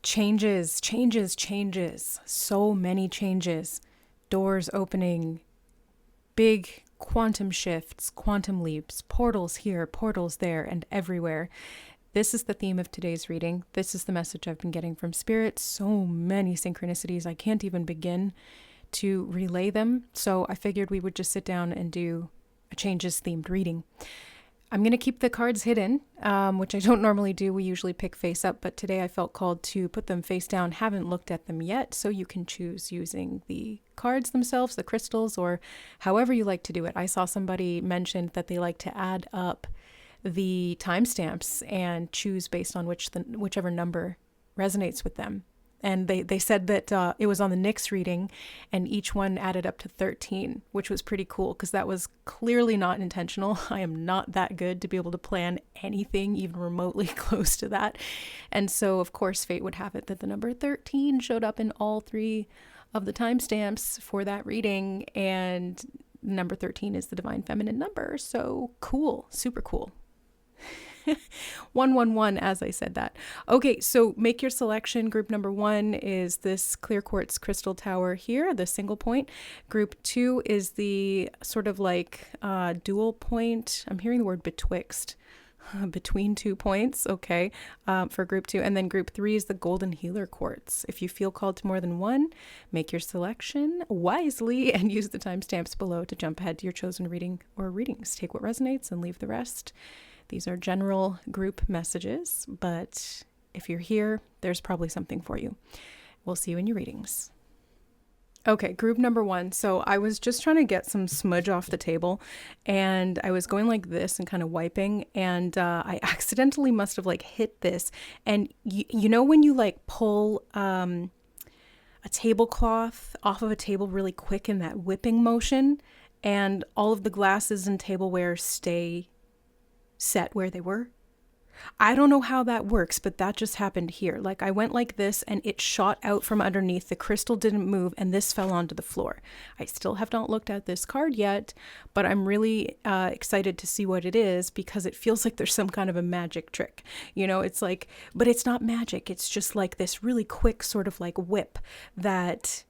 Changes, changes, changes. So many changes. Doors opening, big quantum shifts, quantum leaps, portals here, portals there, and everywhere. This is the theme of today's reading. This is the message I've been getting from Spirit. So many synchronicities. I can't even begin to relay them. So I figured we would just sit down and do a changes themed reading. I'm going to keep the cards hidden, which I don't normally do. We usually pick face up, but today I felt called to put them face down. Haven't looked at them yet, so you can choose using the cards themselves, the crystals, or however you like to do it. I saw somebody mentioned that they like to add up the timestamps and choose based on whichever number resonates with them. And they said that it was on the Nyx reading and each one added up to 13, which was pretty cool because that was clearly not intentional. I am not that good to be able to plan anything even remotely close to that. And so, of course, fate would have it that the number 13 showed up in all three of the timestamps for that reading. And number 13 is the divine feminine number. So cool, super cool. 111 as I said that. Okay, so make your selection. Group number 1 is this clear quartz crystal tower here, the single point. Group 2 is the sort of like dual point. I'm hearing the word betwixt. Between 2 points, okay, for group 2. And then group 3 is the golden healer quartz. If you feel called to more than one, make your selection wisely and use the timestamps below to jump ahead to your chosen reading or readings. Take what resonates and leave the rest. These are general group messages, but if you're here, there's probably something for you. We'll see you in your readings. Okay, group number 1. So I was just trying to get some smudge off the table and I was going like this and kind of wiping and I accidentally must have like hit this. And you know when you like pull a tablecloth off of a table really quick in that whipping motion and all of the glasses and tableware stay set where they were? I don't know how that works, but that just happened here. Like I went like this and it shot out from underneath. The crystal didn't move and this fell onto the floor. I still have not looked at this card yet, but I'm really excited to see what it is because it feels like there's some kind of a magic trick. You know, it's like, but it's not magic. It's just like this really quick sort of like whip that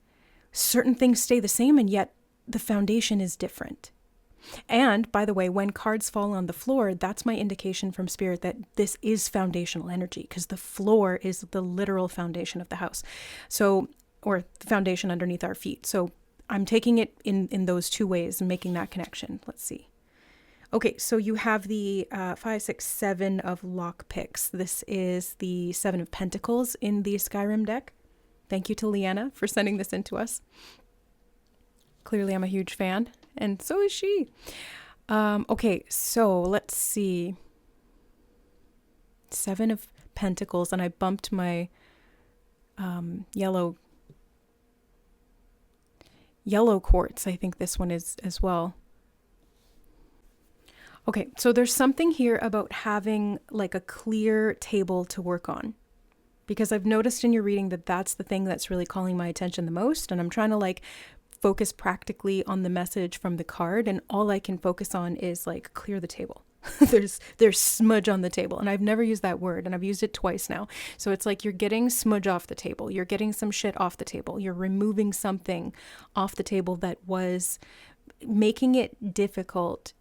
certain things stay the same and yet the foundation is different. And by the way, when cards fall on the floor, that's my indication from Spirit that this is foundational energy because the floor is the literal foundation of the house. So, or the foundation underneath our feet. So I'm taking it in those two ways and making that connection. Let's see. Okay, so you have the 5, 6, 7 of lock picks. This is the 7 of Pentacles in the Skyrim deck. Thank you to Leanna for sending this in to us. Clearly, I'm a huge fan. And so is she. Okay, so let's see. 7 of Pentacles, and I bumped my yellow quartz. I think this one is as well. Okay, so there's something here about having like a clear table to work on. Because I've noticed in your reading that that's the thing that's really calling my attention the most. And I'm trying to like focus practically on the message from the card, and all I can focus on is like clear the table. there's smudge on the table, and I've never used that word and I've used it twice now. So it's like you're getting smudge off the table, you're getting some shit off the table, you're removing something off the table that was making it difficult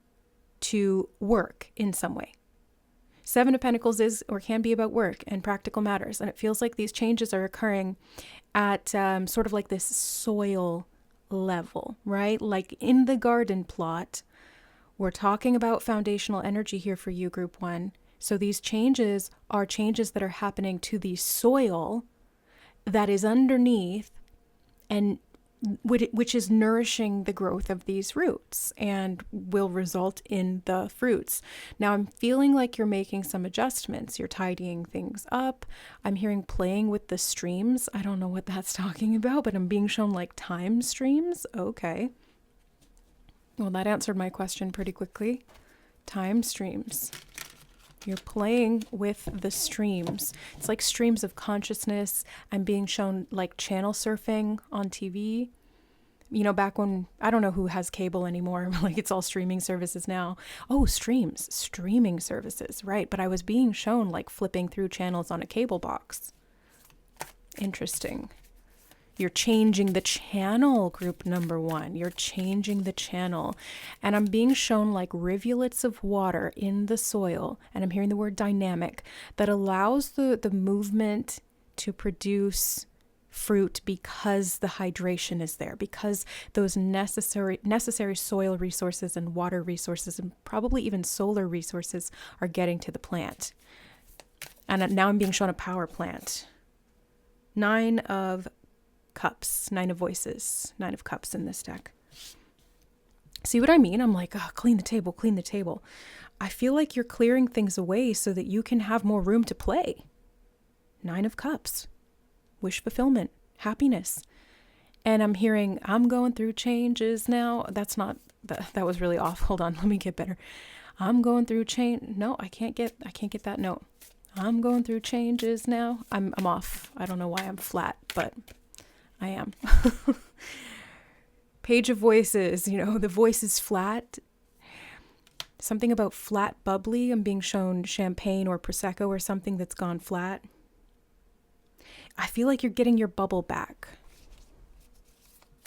to work in some way. 7 of Pentacles is or can be about work and practical matters, and it feels like these changes are occurring at sort of like this soil level, right? Like in the garden plot, we're talking about foundational energy here for you, group 1. So these changes are changes that are happening to the soil that is underneath and which is nourishing the growth of these roots and will result in the fruits. Now I'm feeling like you're making some adjustments. You're tidying things up. I'm hearing playing with the streams. I don't know what that's talking about, but I'm being shown like time streams. Okay. Well, that answered my question pretty quickly. Time streams. You're playing with the streams. It's like streams of consciousness. I'm being shown like channel surfing on TV. You know, back when, I don't know who has cable anymore, like it's all streaming services now. Oh, streaming services, right. But I was being shown like flipping through channels on a cable box. Interesting. You're changing the channel, group number 1. You're changing the channel. And I'm being shown like rivulets of water in the soil. And I'm hearing the word dynamic that allows the movement to produce fruit because the hydration is there, because those necessary soil resources and water resources and probably even solar resources are getting to the plant. And now I'm being shown a power plant. 9 of Cups, 9 of Voices, 9 of Cups in this deck. See what I mean? I'm like, oh, clean the table, clean the table. I feel like you're clearing things away so that you can have more room to play. 9 of Cups, wish fulfillment, happiness. And I'm hearing, I'm going through changes now. That's not, that was really off. Hold on, let me get better. I'm going through change. No, I can't get that note. I'm going through changes now. I'm off. I don't know why I'm flat, but I am. Page of Voices, the voice is flat. Something about flat bubbly. I'm being shown champagne or Prosecco or something that's gone flat. I feel like you're getting your bubble back.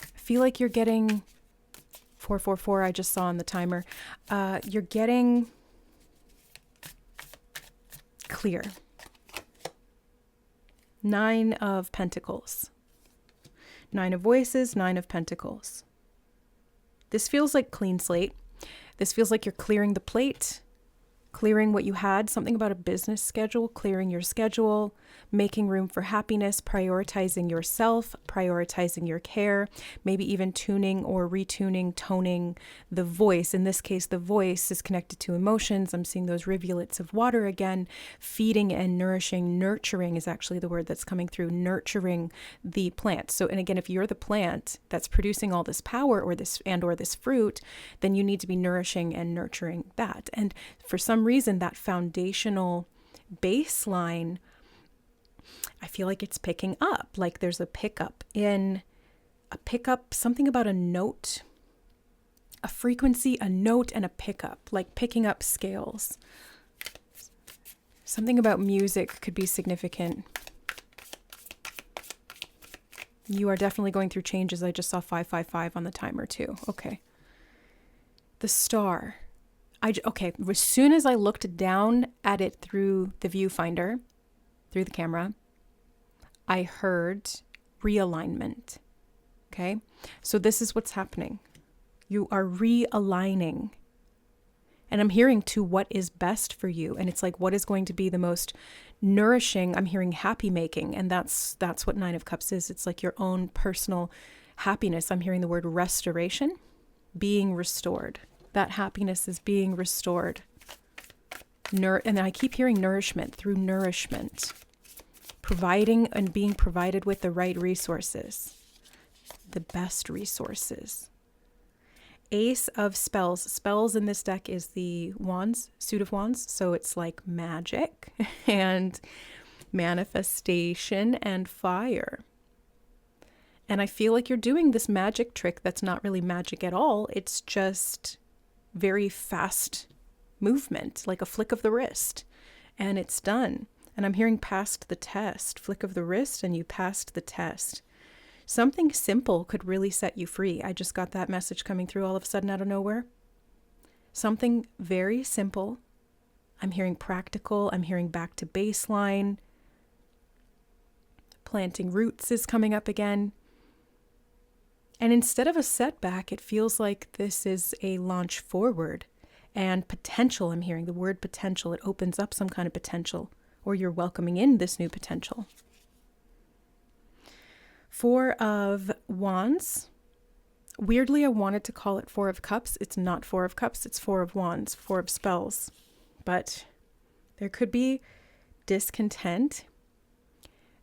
I feel like you're getting 444 I just saw on the timer. You're getting clear. 9 of Pentacles. 9 of Voices, 9 of Pentacles. This feels like clean slate. This feels like you're clearing the plate, clearing what you had, something about a business schedule, clearing your schedule, making room for happiness, prioritizing yourself, prioritizing your care, maybe even tuning or retuning, toning the voice. In this case, the voice is connected to emotions. I'm seeing those rivulets of water again, feeding and nourishing. Nurturing is actually the word that's coming through, nurturing the plant. So, and again, if you're the plant that's producing all this power or this fruit, then you need to be nourishing and nurturing that. And for some reason, that foundational baseline, I feel like it's picking up, like there's a pickup, something about a note, a frequency, a note, and a pickup, like picking up scales. Something about music could be significant. You are definitely going through changes. I just saw 555 on the timer too. Okay. The star. Okay, as soon as I looked down at it through the viewfinder, through the camera, I heard realignment. Okay, so this is what's happening. You are realigning. And I'm hearing to what is best for you. And it's like, what is going to be the most nourishing? I'm hearing happy making. And that's what 9 of Cups is. It's like your own personal happiness. I'm hearing the word restoration, being restored. That happiness is being restored. And I keep hearing nourishment, through nourishment. Providing and being provided with the right resources. The best resources. Ace of Spells. Spells in this deck is the wands, suit of wands. So it's like magic and manifestation and fire. And I feel like you're doing this magic trick that's not really magic at all. It's just very fast movement, like a flick of the wrist. And it's done. And I'm hearing passed the test. Flick of the wrist and you passed the test. Something simple could really set you free. I just got that message coming through all of a sudden out of nowhere. Something very simple. I'm hearing practical. I'm hearing back to baseline. Planting roots is coming up again. And instead of a setback, it feels like this is a launch forward. And potential, I'm hearing the word potential. It opens up some kind of potential, or you're welcoming in this new potential. 4 of Wands. Weirdly, I wanted to call it 4 of Cups. It's not 4 of Cups. It's 4 of Wands, 4 of Spells. But there could be discontent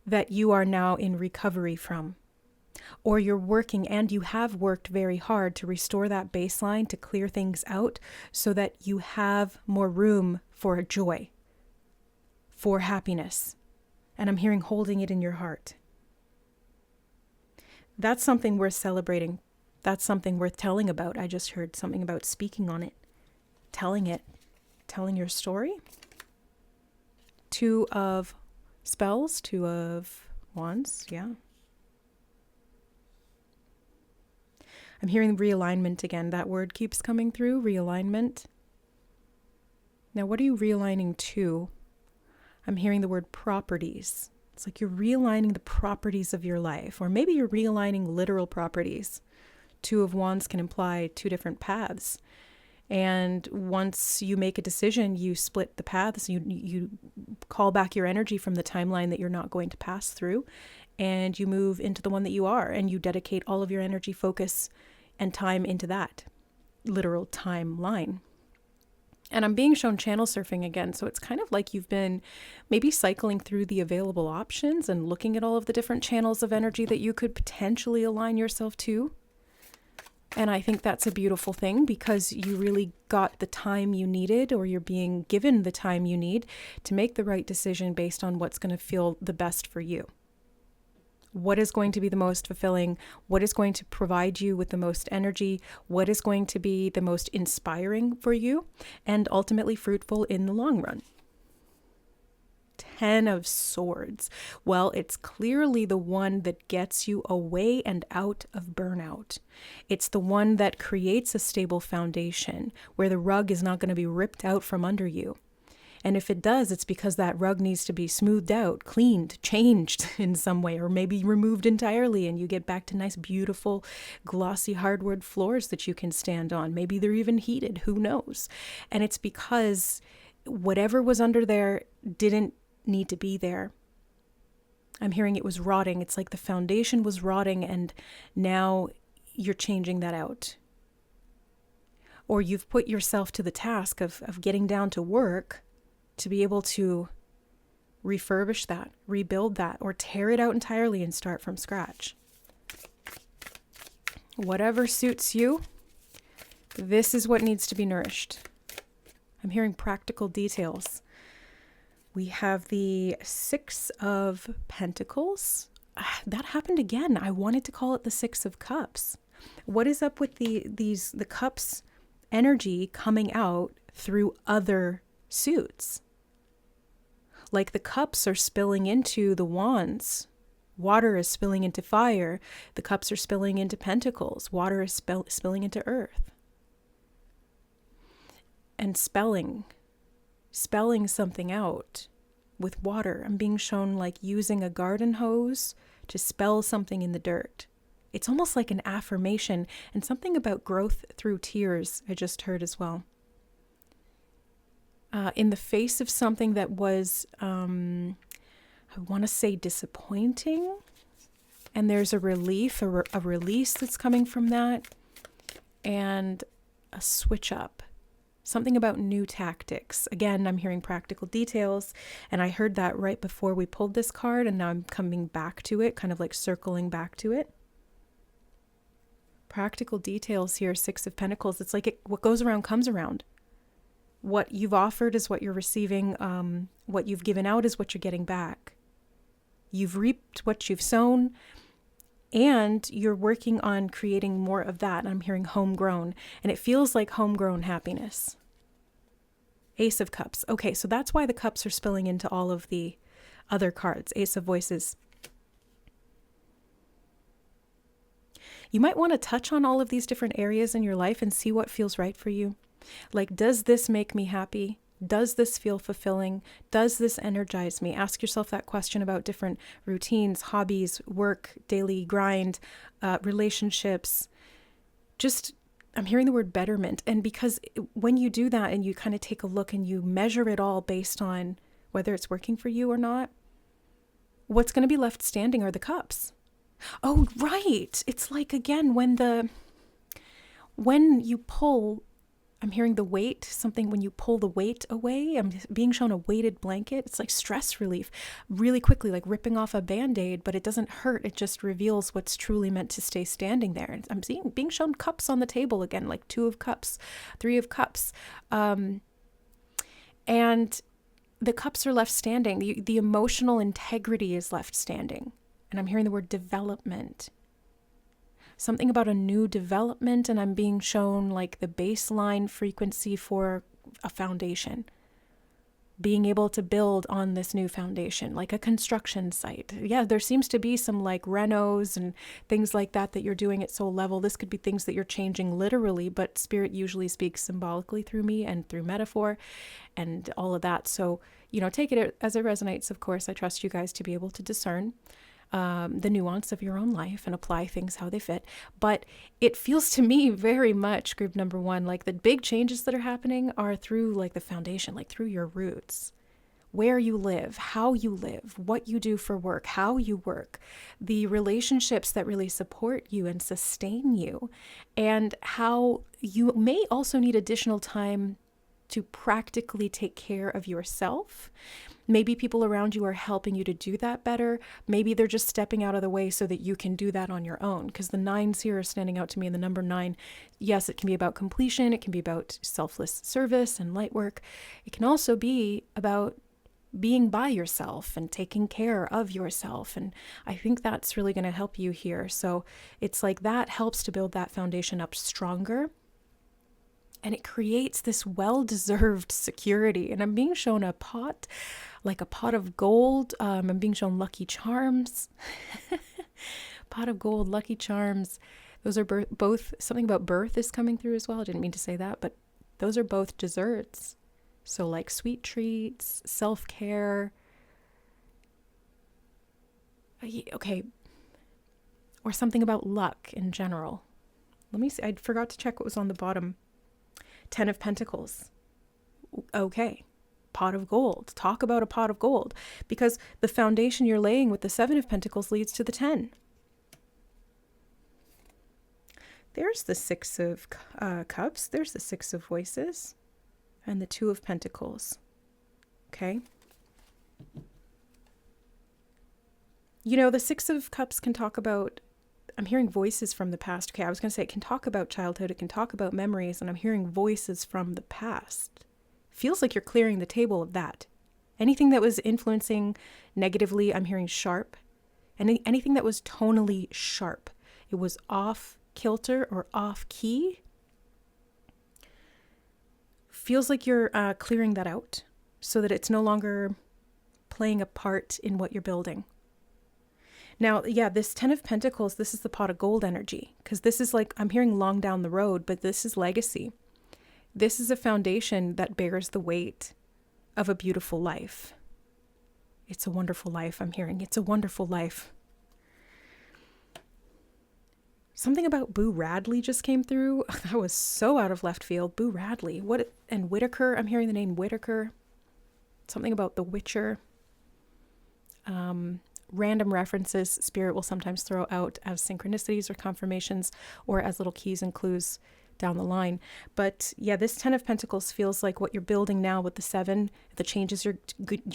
that you are now in recovery from. Or you're working, and you have worked very hard to restore that baseline, to clear things out so that you have more room for joy, for happiness. And I'm hearing holding it in your heart. That's something worth celebrating. That's something worth telling about. I just heard something about speaking on it, telling your story. 2 of Spells, 2 of Wands, yeah. I'm hearing realignment again. That word keeps coming through, realignment. Now, what are you realigning to? I'm hearing the word properties. It's like you're realigning the properties of your life, or maybe you're realigning literal properties. Two of Wands can imply two different paths. And once you make a decision, you split the paths, you call back your energy from the timeline that you're not going to pass through, and you move into the one that you are, and you dedicate all of your energy, focus, and time into that literal timeline. And I'm being shown channel surfing again. So it's kind of like you've been maybe cycling through the available options and looking at all of the different channels of energy that you could potentially align yourself to. And I think that's a beautiful thing, because you really got the time you needed, or you're being given the time you need to make the right decision based on what's going to feel the best for you. What is going to be the most fulfilling? What is going to provide you with the most energy? What is going to be the most inspiring for you and ultimately fruitful in the long run? 10 of Swords. Well, it's clearly the one that gets you away and out of burnout. It's the one that creates a stable foundation where the rug is not going to be ripped out from under you. And if it does, it's because that rug needs to be smoothed out, cleaned, changed in some way, or maybe removed entirely, and you get back to nice, beautiful, glossy hardwood floors that you can stand on. Maybe they're even heated, who knows? And it's because whatever was under there didn't need to be there. I'm hearing it was rotting. It's like the foundation was rotting, and now you're changing that out. Or you've put yourself to the task of getting down to work to be able to refurbish that, rebuild that, or tear it out entirely and start from scratch. Whatever suits you, this is what needs to be nourished. I'm hearing practical details. We have the Six of Pentacles. That happened again. I wanted to call it the Six of Cups. What is up with the cups energy coming out through other suits? Like the cups are spilling into the wands. Water is spilling into fire. The cups are spilling into pentacles. Water is spilling into earth. And spelling something out with water. I'm being shown like using a garden hose to spell something in the dirt. It's almost like an affirmation, and something about growth through tears I just heard as well. In the face of something that was, I want to say disappointing, and there's a relief, a release that's coming from that, and a switch up. Something about new tactics. Again, I'm hearing practical details, and I heard that right before we pulled this card, and now I'm coming back to it, kind of like circling back to it. Practical details here, Six of Pentacles. It's like what goes around comes around. What you've offered is what you're receiving. What you've given out is what you're getting back. You've reaped what you've sown, and you're working on creating more of that. I'm hearing homegrown, and it feels like homegrown happiness. Ace of Cups. Okay, so that's why the cups are spilling into all of the other cards. Ace of Voices. You might want to touch on all of these different areas in your life and see what feels right for you. Like, does this make me happy? Does this feel fulfilling? Does this energize me? Ask yourself that question about different routines, hobbies, work, daily grind, relationships. Just, I'm hearing the word betterment. And because when you do that and you kind of take a look and you measure it all based on whether it's working for you or not, what's going to be left standing are the cups. Oh, right. It's like, again, when you pull, I'm hearing the weight, something when you pull the weight away. I'm being shown a weighted blanket. It's like stress relief really quickly, like ripping off a Band-Aid, but it doesn't hurt. It just reveals what's truly meant to stay standing there. And I'm being shown cups on the table again, like Two of Cups, Three of Cups. And the cups are left standing. The emotional integrity is left standing. And I'm hearing the word development. Something about a new development, and I'm being shown like the baseline frequency for a foundation. being able to build on this new foundation, like a construction site. Yeah, there seems to be some like renos and things like that you're doing at soul level. This could be things that you're changing literally, but spirit usually speaks symbolically through me and through metaphor and all of that. So, take it as it resonates. Of course, I trust you guys to be able to discern the nuance of your own life and apply things how they fit. But it feels to me very much, group number one, like the big changes that are happening are through like the foundation, like through your roots, where you live, how you live, what you do for work, how you work, the relationships that really support you and sustain you, and how you may also need additional time to practically take care of yourself. Maybe people around you are helping you to do that better. Maybe they're just stepping out of the way so that you can do that on your own. Because the 9s here are standing out to me. And the number 9, yes, it can be about completion. It can be about selfless service and light work. It can also be about being by yourself and taking care of yourself. And I think that's really going to help you here. So it's like that helps to build that foundation up stronger. And it creates this well-deserved security. And I'm being shown a pot, like a pot of gold. I'm being shown Lucky Charms. Pot of gold, Lucky Charms. Those are both, something about birth is coming through as well. I didn't mean to say that, but those are both desserts. So like sweet treats, self-care. Okay. Or something about luck in general. Let me see. I forgot to check what was on the bottom. 10 of Pentacles. Okay. Pot of gold. Talk about a pot of gold, because the foundation you're laying with the 7 of Pentacles leads to the 10. There's the 6 of Cups. There's the 6 of Voices and the 2 of Pentacles. Okay. The 6 of Cups can talk about, I'm hearing voices from the past. Okay, I was going to say it can talk about childhood. It can talk about memories, and I'm hearing voices from the past. Feels like you're clearing the table of that. Anything that was influencing negatively, I'm hearing sharp. And anything that was tonally sharp, it was off kilter or off key. Feels like you're clearing that out so that it's no longer playing a part in what you're building. Now, yeah, this 10 of Pentacles, this is the pot of gold energy, because this is like, I'm hearing long down the road, but this is legacy. This is a foundation that bears the weight of a beautiful life. It's a wonderful life, I'm hearing. It's a wonderful life. Something about Boo Radley just came through. That was so out of left field. Boo Radley. And Whitaker, I'm hearing the name Whitaker. Something about The Witcher. Random references Spirit will sometimes throw out as synchronicities or confirmations or as little keys and clues down the line. But yeah, this 10 of Pentacles feels like what you're building now with the 7, the changes you're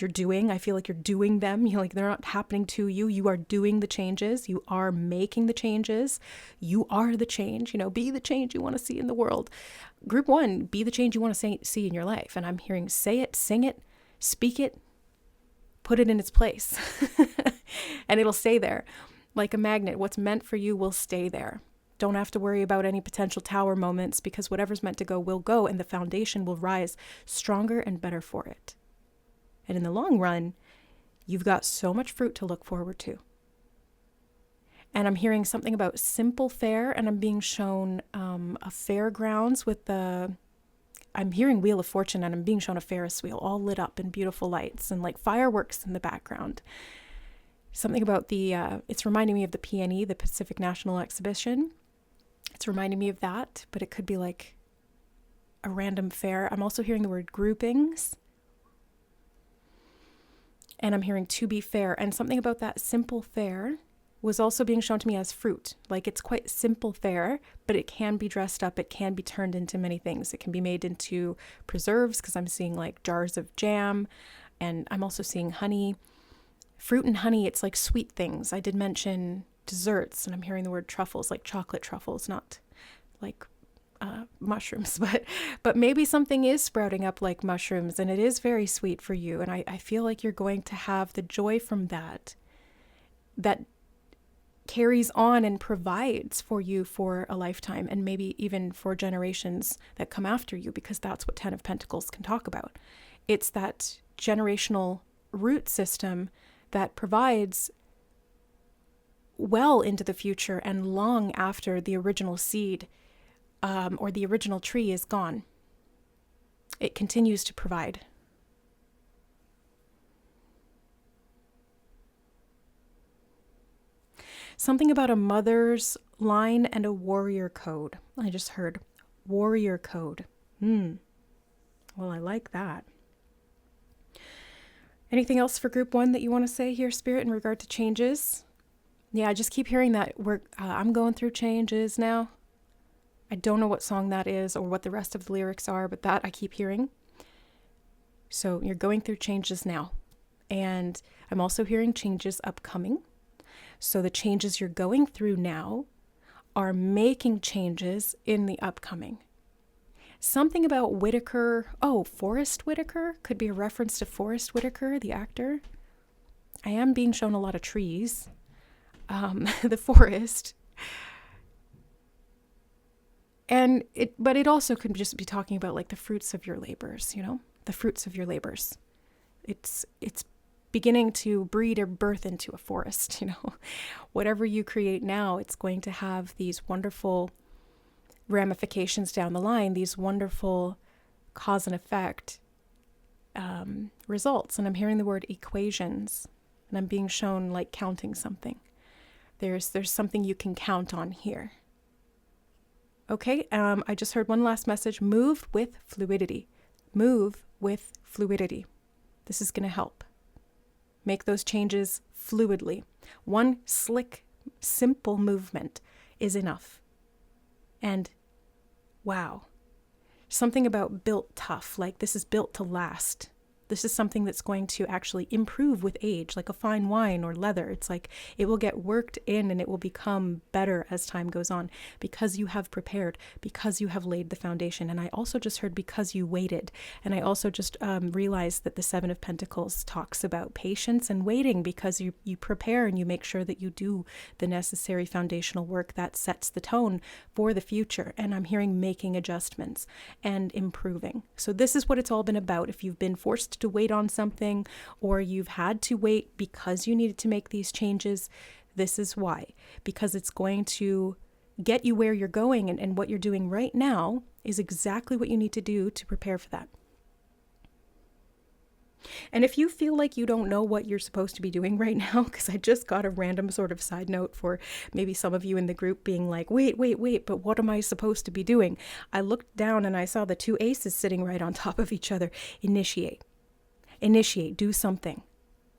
doing. I feel like you're doing them. Like they're not happening to you. You are doing the changes. You are making the changes. You are the change. Be the change you want to see in the world. Group 1, be the change you want to see in your life. And I'm hearing say it, sing it, speak it, put it in its place. And it'll stay there. Like a magnet, what's meant for you will stay there. Don't have to worry about any potential tower moments, because whatever's meant to go will go, and the foundation will rise stronger and better for it. And in the long run, you've got so much fruit to look forward to. And I'm hearing something about simple fare, and I'm being shown a fairgrounds with I'm hearing Wheel of Fortune, and I'm being shown a Ferris wheel all lit up in beautiful lights and like fireworks in the background. Something about it's reminding me of the PNE, the Pacific National Exhibition. It's reminding me of that, but it could be like a random fair. I'm also hearing the word groupings. And I'm hearing to be fair. And something about that simple fare was also being shown to me as fruit. Like it's quite simple fare, but it can be dressed up. It can be turned into many things. It can be made into preserves, because I'm seeing like jars of jam, and I'm also seeing honey. Fruit and honey, it's like sweet things. I did mention desserts, and I'm hearing the word truffles, like chocolate truffles, not like mushrooms, but maybe something is sprouting up like mushrooms, and it is very sweet for you. And I feel like you're going to have the joy from that carries on and provides for you for a lifetime, and maybe even for generations that come after you, because that's what 10 of Pentacles can talk about. It's that generational root system that provides well into the future and long after the original seed or the original tree is gone. It continues to provide. Something about a mother's line and a warrior code. I just heard warrior code. Well, I like that. Anything else for group 1 that you want to say here, Spirit, in regard to changes? Yeah, I just keep hearing that I'm going through changes now. I don't know what song that is or what the rest of the lyrics are, but that I keep hearing. So you're going through changes now. And I'm also hearing changes upcoming. So the changes you're going through now are making changes in the upcoming. Something about Whitaker. Oh, Forrest Whitaker? Could be a reference to Forrest Whitaker, the actor. I am being shown a lot of trees. The forest. But it also could just be talking about like the fruits of your labors, the fruits of your labors. It's beginning to breed or birth into a forest, Whatever you create now, it's going to have these wonderful ramifications down the line, these wonderful cause and effect results. And I'm hearing the word equations, and I'm being shown like counting something. There's something you can count on here. Okay, I just heard one last message. Move with fluidity. Move with fluidity. This is going to help. Make those changes fluidly. One slick, simple movement is enough. And wow, something about built tough, like this is built to last. This is something that's going to actually improve with age, like a fine wine or leather. It's like it will get worked in and it will become better as time goes on because you have prepared, because you have laid the foundation. And I also just heard because you waited. And I also just realized that the Seven of Pentacles talks about patience and waiting because you prepare and you make sure that you do the necessary foundational work that sets the tone for the future. And I'm hearing making adjustments and improving. So this is what it's all been about. If you've been forced to wait on something, or you've had to wait because you needed to make these changes, this is why. Because it's going to get you where you're going, and what you're doing right now is exactly what you need to do to prepare for that. And if you feel like you don't know what you're supposed to be doing right now, because I just got a random sort of side note for maybe some of you in the group being like, wait, but what am I supposed to be doing? I looked down and I saw the 2 aces sitting right on top of each other. Initiate, do something.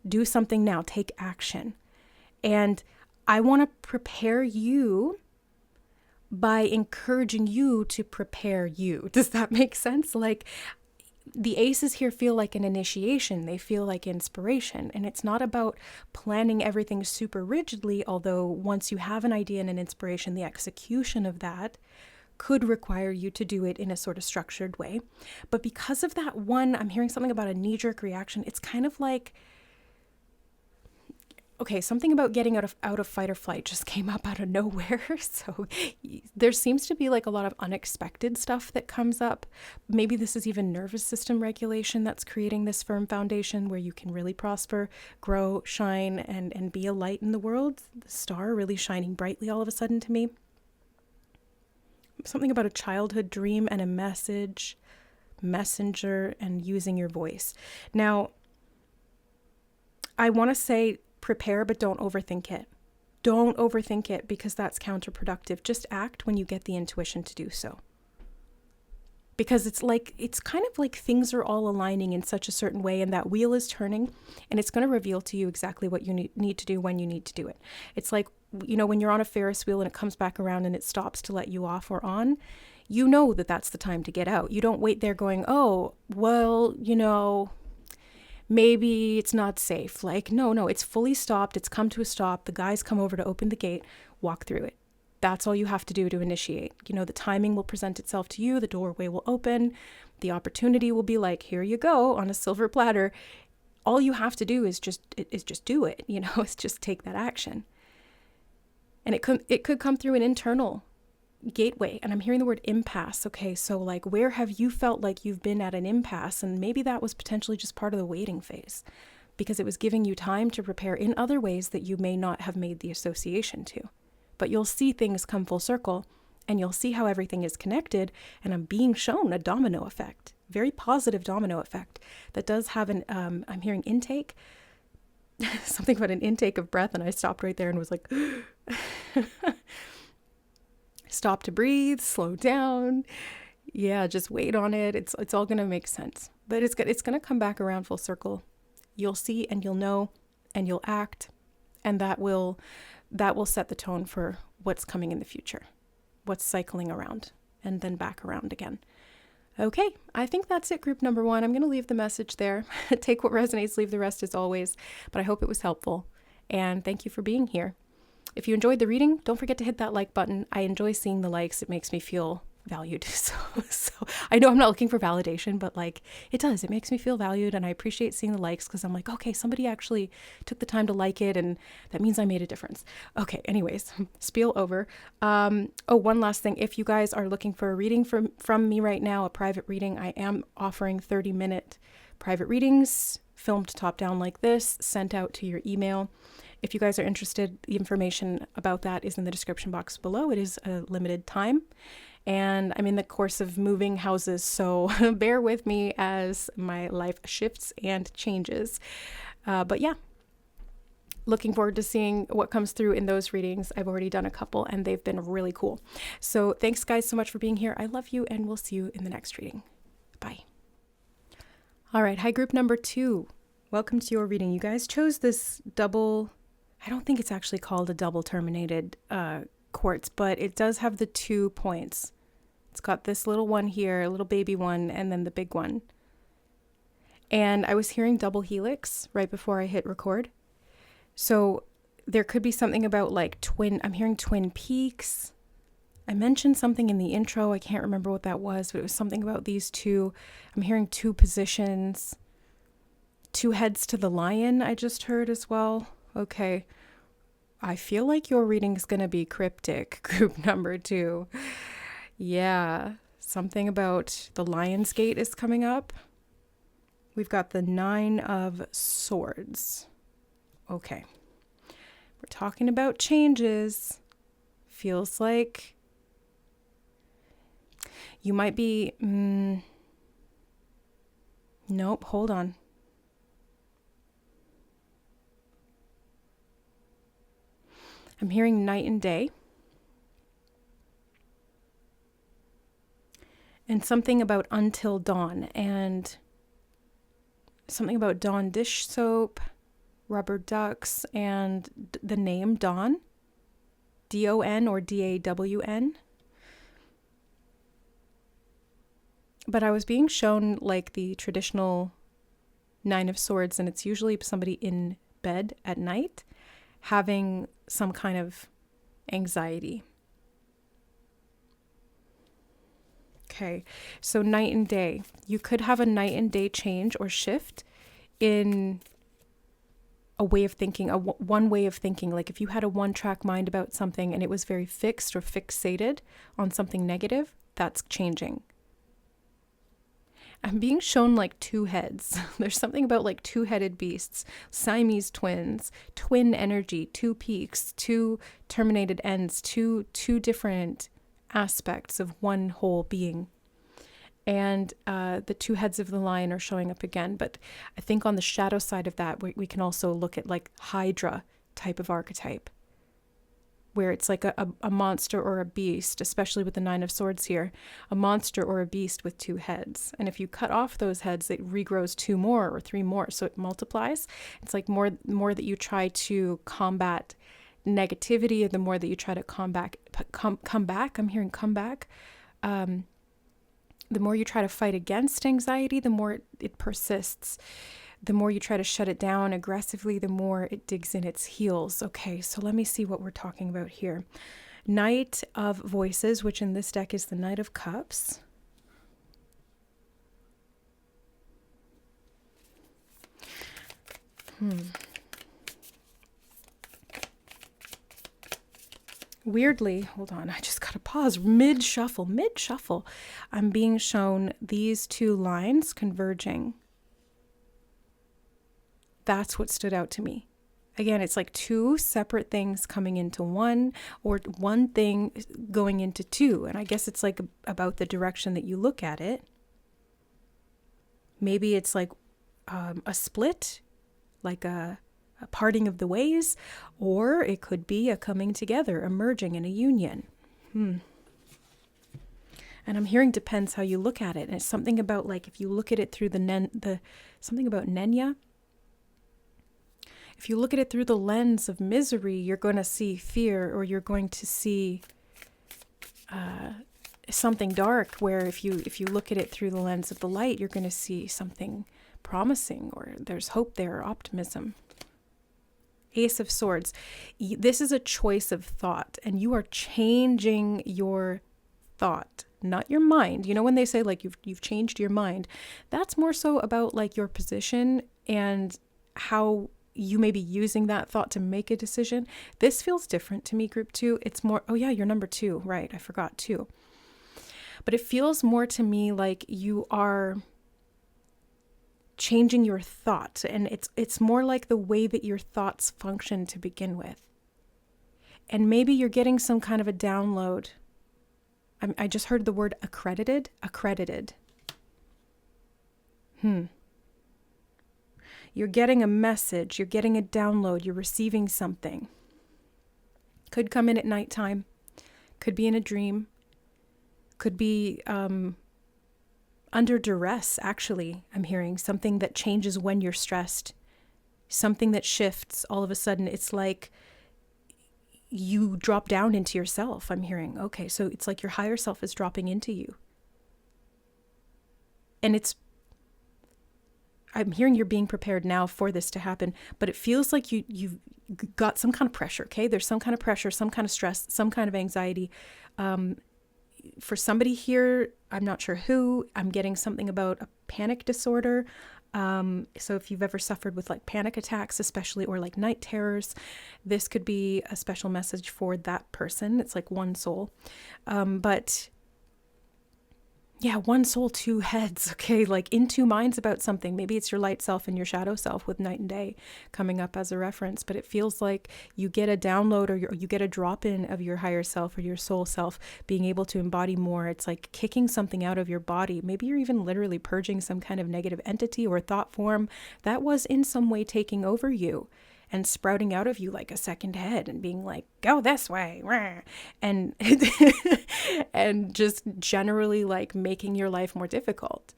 Do something now, take action. And I want to prepare you by encouraging you to prepare you. Does that make sense? Like the aces here feel like an initiation. They feel like inspiration. And it's not about planning everything super rigidly, although once you have an idea and an inspiration, the execution of that could require you to do it in a sort of structured way. But because of that one, I'm hearing something about a knee-jerk reaction. It's kind of like, okay, something about getting out of fight or flight just came up out of nowhere. So there seems to be like a lot of unexpected stuff that comes up. Maybe this is even nervous system regulation that's creating this firm foundation where you can really prosper, grow, shine, and be a light in the world. The star really shining brightly all of a sudden to me. Something about a childhood dream and a messenger, and using your voice. Now, I want to say prepare, but don't overthink it. Don't overthink it because that's counterproductive. Just act when you get the intuition to do so. Because it's kind of like things are all aligning in such a certain way, and that wheel is turning, and it's going to reveal to you exactly what you need to do when you need to do it. It's like, when you're on a Ferris wheel and it comes back around and it stops to let you off or on, that that's the time to get out. You don't wait there going, oh, well, maybe it's not safe. Like, no, it's fully stopped. It's come to a stop. The guys come over to open the gate, walk through it. That's all you have to do to initiate. The timing will present itself to you. The doorway will open. The opportunity will be like, here you go on a silver platter. All you have to do is just do it. It's just take that action. And it could come through an internal gateway, and I'm hearing the word impasse. Okay, so like, where have you felt like you've been at an impasse? And maybe that was potentially just part of the waiting phase, because it was giving you time to prepare in other ways that you may not have made the association to. But you'll see things come full circle, and you'll see how everything is connected. And I'm being shown a domino effect, very positive domino effect that does have an, I'm hearing intake, something about an intake of breath. And I stopped right there and was like, stop to breathe, slow down. Yeah, just wait on it. It's all going to make sense. But it's going to come back around full circle. You'll see and you'll know and you'll act, and that will set the tone for what's coming in the future, what's cycling around and then back around again. Okay, I think that's it, group number 1. I'm going to leave the message there. Take what resonates, leave the rest as always. But I hope it was helpful. And thank you for being here. If you enjoyed the reading, don't forget to hit that like button. I enjoy seeing the likes. It makes me feel valued. So I know I'm not looking for validation, but like it does. It makes me feel valued, and I appreciate seeing the likes because I'm like, okay, somebody actually took the time to like it, and that means I made a difference. Okay, anyways, spiel over. One last thing. If you guys are looking for a reading from me right now, a private reading, I am offering 30-minute private readings, filmed top down like this, sent out to your email. If you guys are interested, the information about that is in the description box below. It is a limited time, and I'm in the course of moving houses, so bear with me as my life shifts and changes. But yeah, looking forward to seeing what comes through in those readings. I've already done a couple, and they've been really cool. So thanks, guys, so much for being here. I love you, and we'll see you in the next reading. Bye. All right, hi, group number 2. Welcome to your reading. You guys chose this double... I don't think it's actually called a double terminated quartz, but it does have the 2 points. It's got this little one here, a little baby one, and then the big one. And I was hearing double helix right before I hit record. So there could be something about like I'm hearing twin peaks. I mentioned something in the intro. I can't remember what that was, but it was something about these two. I'm hearing 2 positions, 2 heads to the lion, I just heard as well. Okay, I feel like your reading is going to be cryptic, group number 2. Yeah, something about the Lion's Gate is coming up. We've got the 9 of Swords. Okay, we're talking about changes. Feels like you might be... Nope, hold on. I'm hearing night and day. And something about until dawn. And something about Dawn dish soap, rubber ducks, and the name Dawn. D-O-N or D-A-W-N. But I was being shown like the traditional 9 of Swords, and it's usually somebody in bed at night having some kind of anxiety. Okay, so night and day. You could have a night and day change or shift in a way of thinking, one way of thinking. Like if you had a one-track mind about something and it was very fixed or fixated on something negative, that's changing. I'm being shown like 2 heads. There's something about like 2-headed beasts, Siamese twins, twin energy, 2 peaks, 2 terminated ends, two different aspects of one whole being. And the 2 heads of the lion are showing up again. But I think on the shadow side of that, we can also look at like Hydra type of archetype, where it's like a monster or a beast, especially with the 9 of Swords here, a monster or a beast with 2 heads. And if you cut off those heads, it regrows 2 more or 3 more. So it multiplies. It's like more that you try to combat negativity, and the more that you try to come back, I'm hearing come back. The more you try to fight against anxiety, the more it persists. The more you try to shut it down aggressively, the more it digs in its heels. Okay, so let me see what we're talking about here. Knight of Voices, which in this deck is the Knight of Cups. Weirdly, hold on, I just gotta pause. Mid shuffle, I'm being shown these two lines converging. That's what stood out to me. Again, it's like two separate things coming into one, or one thing going into two. And I guess it's like about the direction that you look at it. Maybe it's like a split, like a parting of the ways, or it could be a coming together, a merging and a union. And I'm hearing depends how you look at it. And it's something about like, if you look at it through something about Nenya. If you look at it through the lens of misery, you're going to see fear, or you're going to see something dark, where if you look at it through the lens of the light, you're going to see something promising, or there's hope there, or optimism. Ace of Swords. This is a choice of thought, and you are changing your thought, not your mind. You know, when they say like you've changed your mind, that's more so about like your position and how you may be using that thought to make a decision. This feels different to me, group 2. It's more, oh yeah, you're number 2, right? I forgot 2. But it feels more to me like you are changing your thought, and it's more like the way that your thoughts function to begin with. And maybe you're getting some kind of a download. I just heard the word accredited. You're getting a message, you're getting a download, you're receiving something. Could come in at nighttime, could be in a dream, could be under duress, actually. I'm hearing something that changes when you're stressed, something that shifts all of a sudden. It's like you drop down into yourself. I'm hearing, okay, so it's like your higher self is dropping into you. And I'm hearing you're being prepared now for this to happen, but it feels like you've got some kind of pressure, okay? There's some kind of pressure, some kind of stress, some kind of anxiety. For somebody here, I'm not sure who, I'm getting something about a panic disorder. So if you've ever suffered with like panic attacks, especially, or like night terrors, this could be a special message for that person. It's like one soul. But yeah, one soul, two heads, okay? Like in two minds about something. Maybe it's your light self and your shadow self, with night and day coming up as a reference. But it feels like you get a download, or you get a drop in of your higher self or your soul self being able to embody more. It's like kicking something out of your body. Maybe you're even literally purging some kind of negative entity or thought form that was in some way taking over you, and sprouting out of you like a second head and being like, go this way. And, and just generally like making your life more difficult.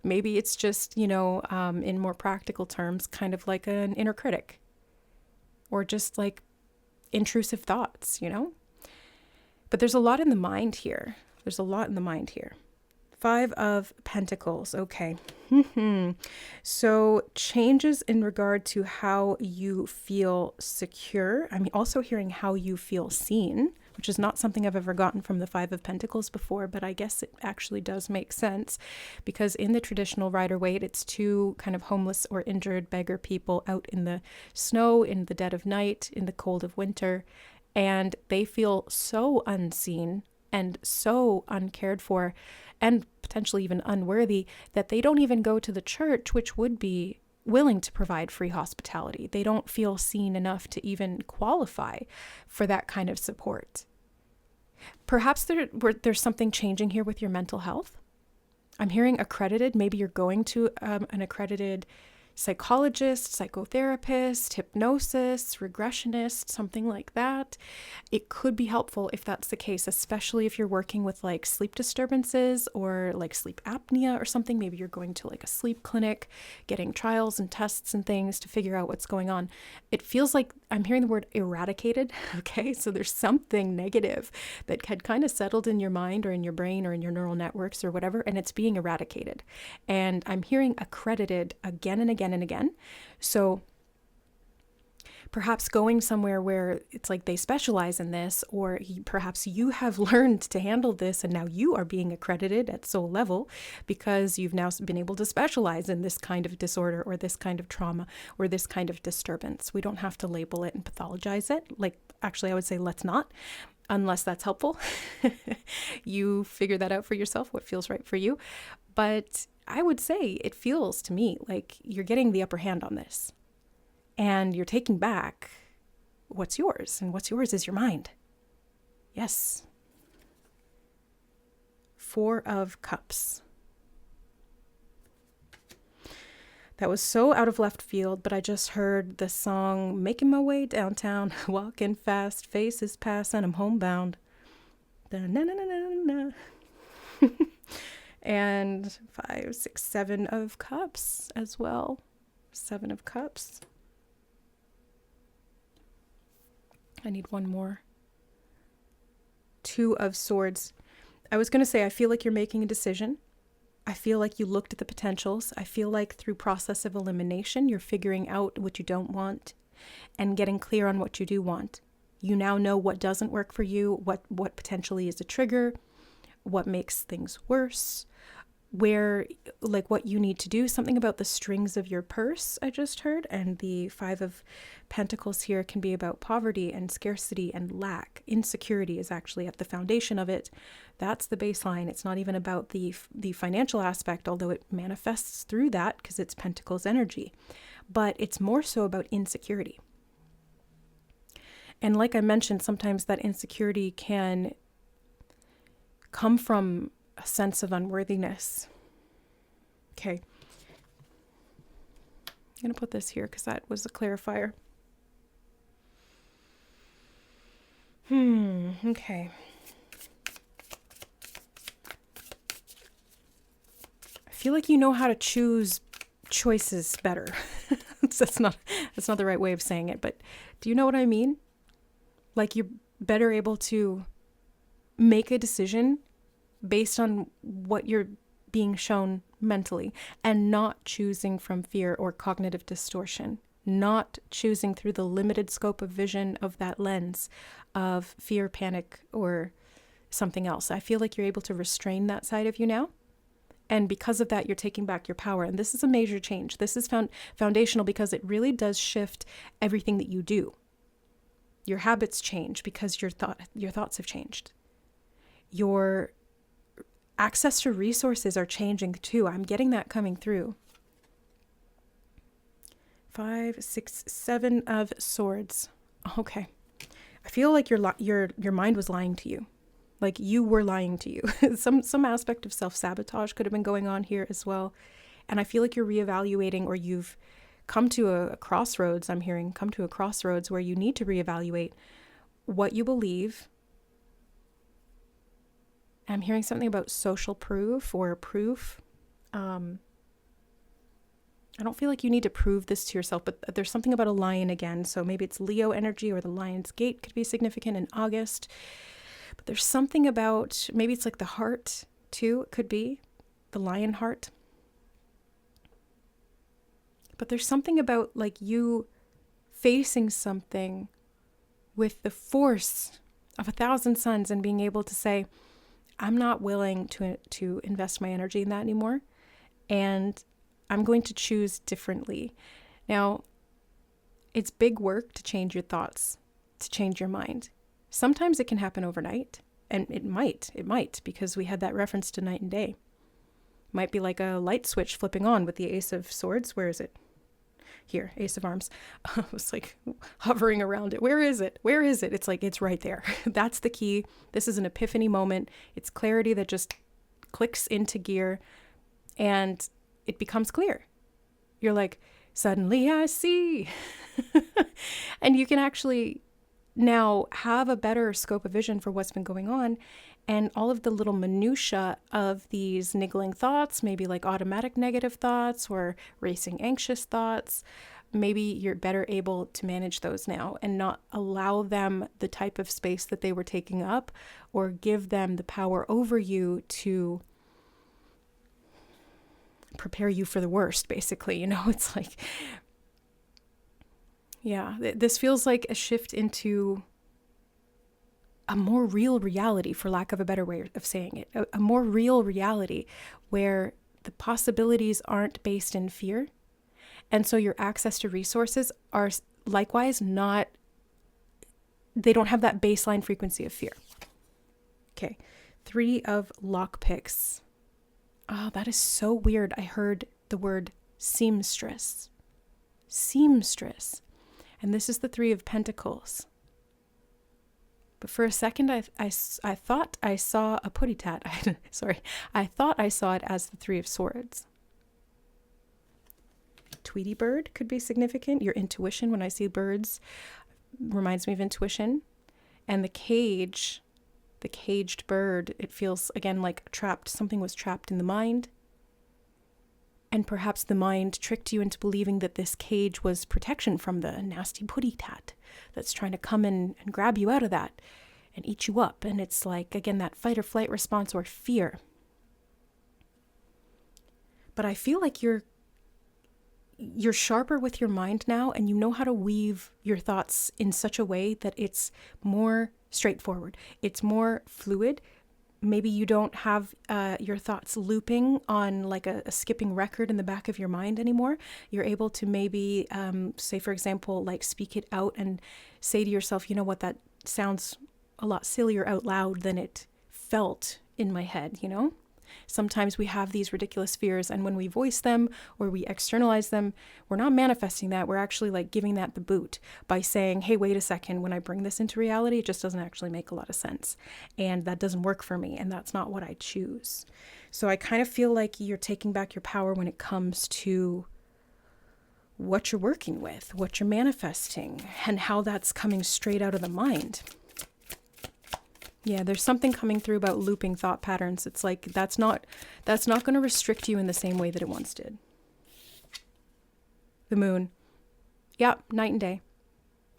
Maybe it's just, in more practical terms, kind of like an inner critic, or just like intrusive thoughts, But there's a lot in the mind here. Five of Pentacles. Okay. So changes in regard to how you feel secure. I'm also hearing how you feel seen, which is not something I've ever gotten from the Five of Pentacles before, but I guess it actually does make sense, because in the traditional Rider-Waite, it's two kind of homeless or injured beggar people out in the snow, in the dead of night, in the cold of winter, and they feel so unseen and so uncared for, and potentially even unworthy, that they don't even go to the church, which would be willing to provide free hospitality. They don't feel seen enough to even qualify for that kind of support. Perhaps there's something changing here with your mental health. I'm hearing accredited. Maybe you're going to an accredited psychologist, psychotherapist, hypnosis, regressionist, something like that. It could be helpful if that's the case, especially if you're working with like sleep disturbances or like sleep apnea or something. Maybe you're going to like a sleep clinic, getting trials and tests and things to figure out what's going on. It feels like I'm hearing the word eradicated. Okay, so there's something negative that had kind of settled in your mind or in your brain or in your neural networks or whatever, and it's being eradicated. And I'm hearing accredited again and again and again. So perhaps going somewhere where it's like they specialize in this, or perhaps you have learned to handle this and now you are being accredited at soul level because you've now been able to specialize in this kind of disorder or this kind of trauma or this kind of disturbance. We don't have to label it and pathologize it. Like, actually, I would say let's not. unless that's helpful. You figure that out for yourself, what feels right for you. But I would say it feels to me like you're getting the upper hand on this. And you're taking back what's yours. And what's yours is your mind. Yes. 4 of Cups. That was so out of left field, but I just heard the song Making My Way Downtown, walking fast, faces pass, and I'm homebound. Da-na-na-na-na-na. And 5, 6, 7 of Cups as well. 7 of Cups. I need one more. 2 of Swords. I was going to say, I feel like you're making a decision. I feel like you looked at the potentials. I feel like through process of elimination, you're figuring out what you don't want and getting clear on what you do want. You now know what doesn't work for you, what potentially is a trigger, what makes things worse, where, like, what you need to do. Something about the strings of your purse, I just heard. And the 5 of Pentacles here can be about poverty and scarcity and lack. Insecurity is actually at the foundation of it. That's the baseline. It's not even about the financial aspect, although it manifests through that because it's Pentacles energy. But it's more so about insecurity. And like I mentioned, sometimes that insecurity can come from a sense of unworthiness. Okay. I'm going to put this here because that was a clarifier. Okay. I feel like you know how to choose choices better. That's not the right way of saying it, but do you know what I mean? Like you're better able to make a decision based on what you're being shown mentally and not choosing from fear or cognitive distortion, not choosing through the limited scope of vision of that lens of fear, panic, or something else. I feel like you're able to restrain that side of you now. And because of that, you're taking back your power. And this is a major change. This is foundational because it really does shift everything that you do. Your habits change because your thoughts have changed. Your access to resources are changing too. I'm getting that coming through. 5, 6, 7 of Swords. Okay. I feel like your mind was lying to you. Like you were lying to you. Some aspect of self-sabotage could have been going on here as well. And I feel like you're reevaluating, or you've come to a crossroads. I'm hearing come to a crossroads where you need to reevaluate what you believe. I'm hearing something about social proof or proof. I don't feel like you need to prove this to yourself, but there's something about a lion again. So maybe it's Leo energy, or the Lion's Gate could be significant in August. But there's something about, maybe it's like the heart too. It could be the lion heart. But there's something about like you facing something with the force of 1,000 suns and being able to say, I'm not willing to invest my energy in that anymore. And I'm going to choose differently. Now, it's big work to change your thoughts, to change your mind. Sometimes it can happen overnight, and it might, because we had that reference to night and day. Might be like a light switch flipping on with the Ace of Swords. Where is it? Here, Ace of Arms. I was like hovering around it. Where is it? Where is it? It's like, it's right there. That's the key. This is an epiphany moment. It's clarity that just clicks into gear and it becomes clear. You're like, suddenly I see. And you can actually now have a better scope of vision for what's been going on, and all of the little minutia of these niggling thoughts, maybe like automatic negative thoughts or racing anxious thoughts, maybe you're better able to manage those now and not allow them the type of space that they were taking up, or give them the power over you to prepare you for the worst, basically. You know, it's like, yeah, this feels like a shift into a more real reality, for lack of a better way of saying it, a more real reality where the possibilities aren't based in fear. And so your access to resources are likewise not they don't have that baseline frequency of fear. Okay. 3 of lockpicks. Oh, that is so weird. I heard the word seamstress. Seamstress. And this is the 3 of pentacles. But for a second, I thought I saw a putty tat. Sorry. I thought I saw it as the 3 of swords. Tweety bird could be significant. Your intuition, when I see birds, reminds me of intuition. And the caged bird, it feels, again, like trapped. Something was trapped in the mind. And perhaps the mind tricked you into believing that this cage was protection from the nasty putty tat that's trying to come in and grab you out of that and eat you up. And it's like, again, that fight or flight response or fear. But I feel like you're sharper with your mind now, and you know how to weave your thoughts in such a way that it's more straightforward. It's more fluid. Maybe you don't have your thoughts looping on like a skipping record in the back of your mind anymore. You're able to maybe, say, for example, like speak it out and say to yourself, you know what, that sounds a lot sillier out loud than it felt in my head, you know? Sometimes we have these ridiculous fears, and when we voice them or we externalize them, we're not manifesting that. We're actually like giving that the boot by saying, hey, wait a second, when I bring this into reality, it just doesn't actually make a lot of sense. And that doesn't work for me, and that's not what I choose. So I kind of feel like you're taking back your power when it comes to what you're working with, what you're manifesting, and how that's coming straight out of the mind. Yeah, there's something coming through about looping thought patterns. It's like that's not going to restrict you in the same way that it once did. The moon. Yeah, night and day.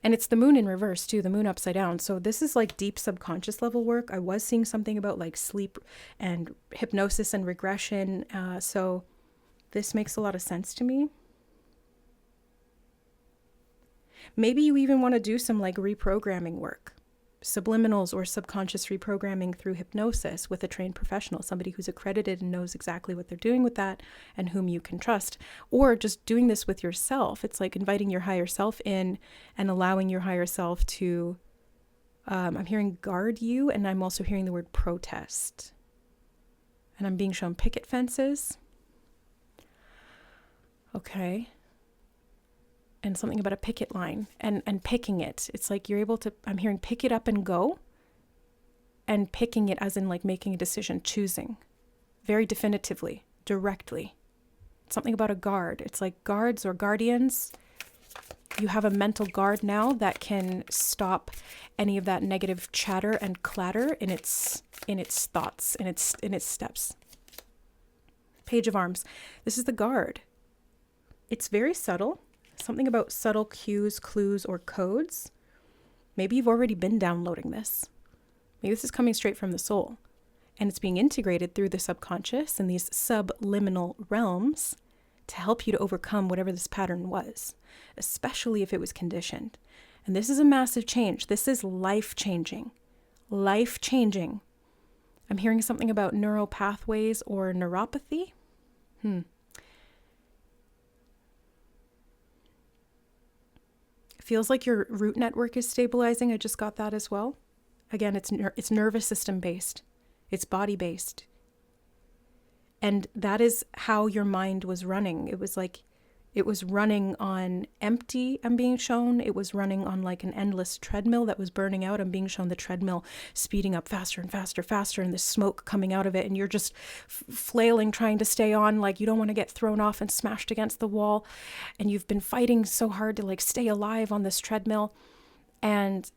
And it's the moon in reverse too, the moon upside down. So this is like deep subconscious level work. I was seeing something about like sleep and hypnosis and regression. So this makes a lot of sense to me. Maybe you even want to do some like reprogramming work. Subliminals or subconscious reprogramming through hypnosis with a trained professional, somebody who's accredited and knows exactly what they're doing with that and whom you can trust. Or just doing this with yourself. It's like inviting your higher self in and allowing your higher self to, I'm hearing guard you, and I'm also hearing the word protest. And I'm being shown picket fences. Okay. And something about a picket line and picking it. It's like you're able to, I'm hearing pick it up and go, and picking it as in like making a decision, choosing very definitively, directly. Something about a guard. It's like guards or guardians. You have a mental guard now that can stop any of that negative chatter and clatter in its thoughts, in its steps. Page of Arms. This is the guard. It's very subtle. Something about subtle cues, clues, or codes. Maybe you've already been downloading this. Maybe this is coming straight from the soul. And it's being integrated through the subconscious and these subliminal realms to help you to overcome whatever this pattern was, especially if it was conditioned. And this is a massive change. This is life-changing. Life-changing. I'm hearing something about neural pathways or neuropathy. Feels like your root network is stabilizing. I just got that as well. Again, it's nervous system based. It's body based. And that is how your mind was running. It was like, it was running on empty, I'm being shown. It was running on like an endless treadmill that was burning out. I'm being shown the treadmill speeding up faster and faster, faster, and the smoke coming out of it. And you're just flailing, trying to stay on, like you don't want to get thrown off and smashed against the wall. And you've been fighting so hard to like stay alive on this treadmill. And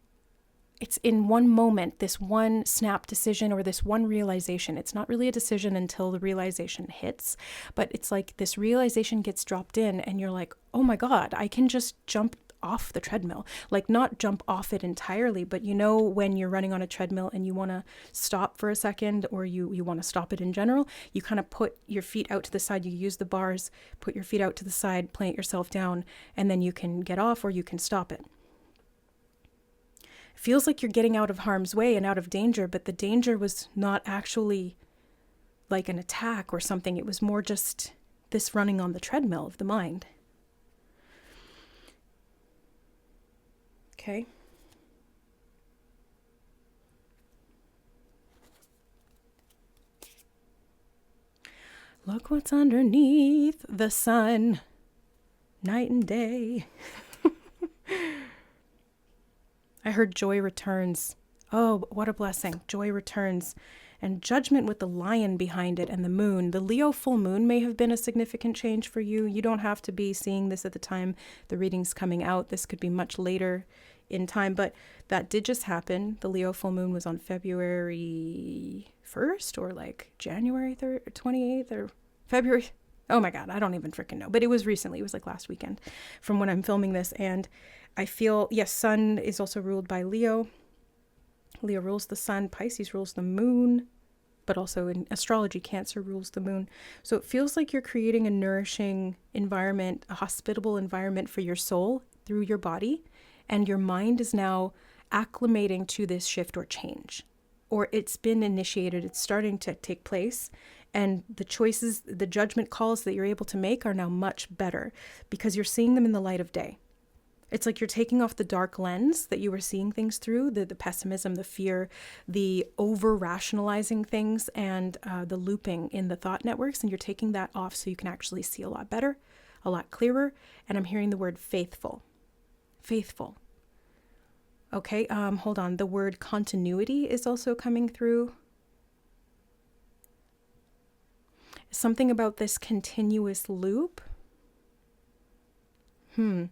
it's in one moment, this one snap decision or this one realization. It's not really a decision until the realization hits, but it's like this realization gets dropped in and you're like, oh my God, I can just jump off the treadmill. Like not jump off it entirely, but you know when you're running on a treadmill and you want to stop for a second, or you want to stop it in general, you kind of put your feet out to the side, you use the bars, put your feet out to the side, plant yourself down, and then you can get off or you can stop it. Feels like you're getting out of harm's way and out of danger, but the danger was not actually like an attack or something. It was more just this running on the treadmill of the mind. Okay. Look what's underneath the sun, night and day. I heard joy returns. Oh, what a blessing. Joy returns. And judgment with the lion behind it and the moon. The Leo full moon may have been a significant change for you. You don't have to be seeing this at the time the reading's coming out. This could be much later in time, but that did just happen. The Leo full moon was on February 1st or like January 3rd or 28th or February. Oh my God, I don't even freaking know. But it was recently. It was like last weekend from when I'm filming this. And I feel, yes, sun is also ruled by Leo. Leo rules the sun, Pisces rules the moon, but also in astrology, Cancer rules the moon. So it feels like you're creating a nourishing environment, a hospitable environment for your soul through your body, and your mind is now acclimating to this shift or change, or it's been initiated, it's starting to take place, and the choices, the judgment calls that you're able to make are now much better because you're seeing them in the light of day. It's like you're taking off the dark lens that you were seeing things through, the pessimism, the fear, the over-rationalizing things, and the looping in the thought networks, and you're taking that off so you can actually see a lot better, a lot clearer, and I'm hearing the word faithful. Faithful. Okay, hold on. The word continuity is also coming through. Something about this continuous loop. And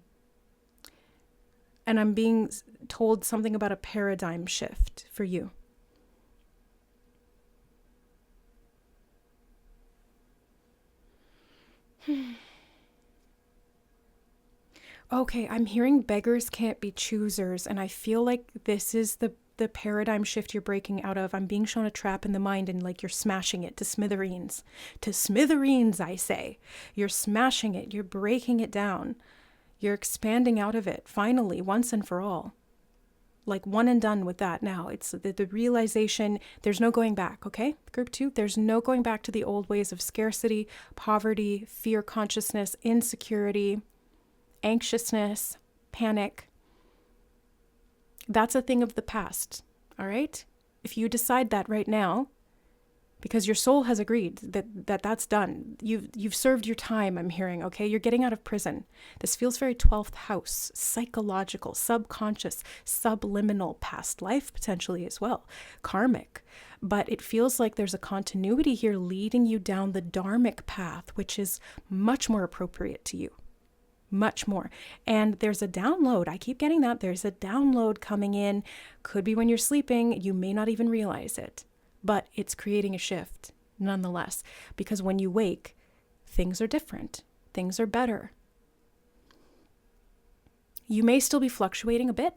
I'm being told something about a paradigm shift for you. Okay, I'm hearing beggars can't be choosers, and I feel like this is the paradigm shift you're breaking out of. I'm being shown a trap in the mind, and like you're smashing it to smithereens. To smithereens, I say. You're smashing it. You're breaking it down. You're expanding out of it, finally, once and for all. Like one and done with that now. It's the realization, there's no going back, okay? Group 2, there's no going back to the old ways of scarcity, poverty, fear consciousness, insecurity, anxiousness, panic. That's a thing of the past, all right? If you decide that right now, because your soul has agreed that that's done. You've served your time, I'm hearing, okay? You're getting out of prison. This feels very 12th house, psychological, subconscious, subliminal, past life potentially as well, karmic. But it feels like there's a continuity here leading you down the dharmic path, which is much more appropriate to you. Much more. And there's a download. I keep getting that. There's a download coming in. Could be when you're sleeping. You may not even realize it. But it's creating a shift nonetheless, because when you wake, things are different. Things are better. You may still be fluctuating a bit,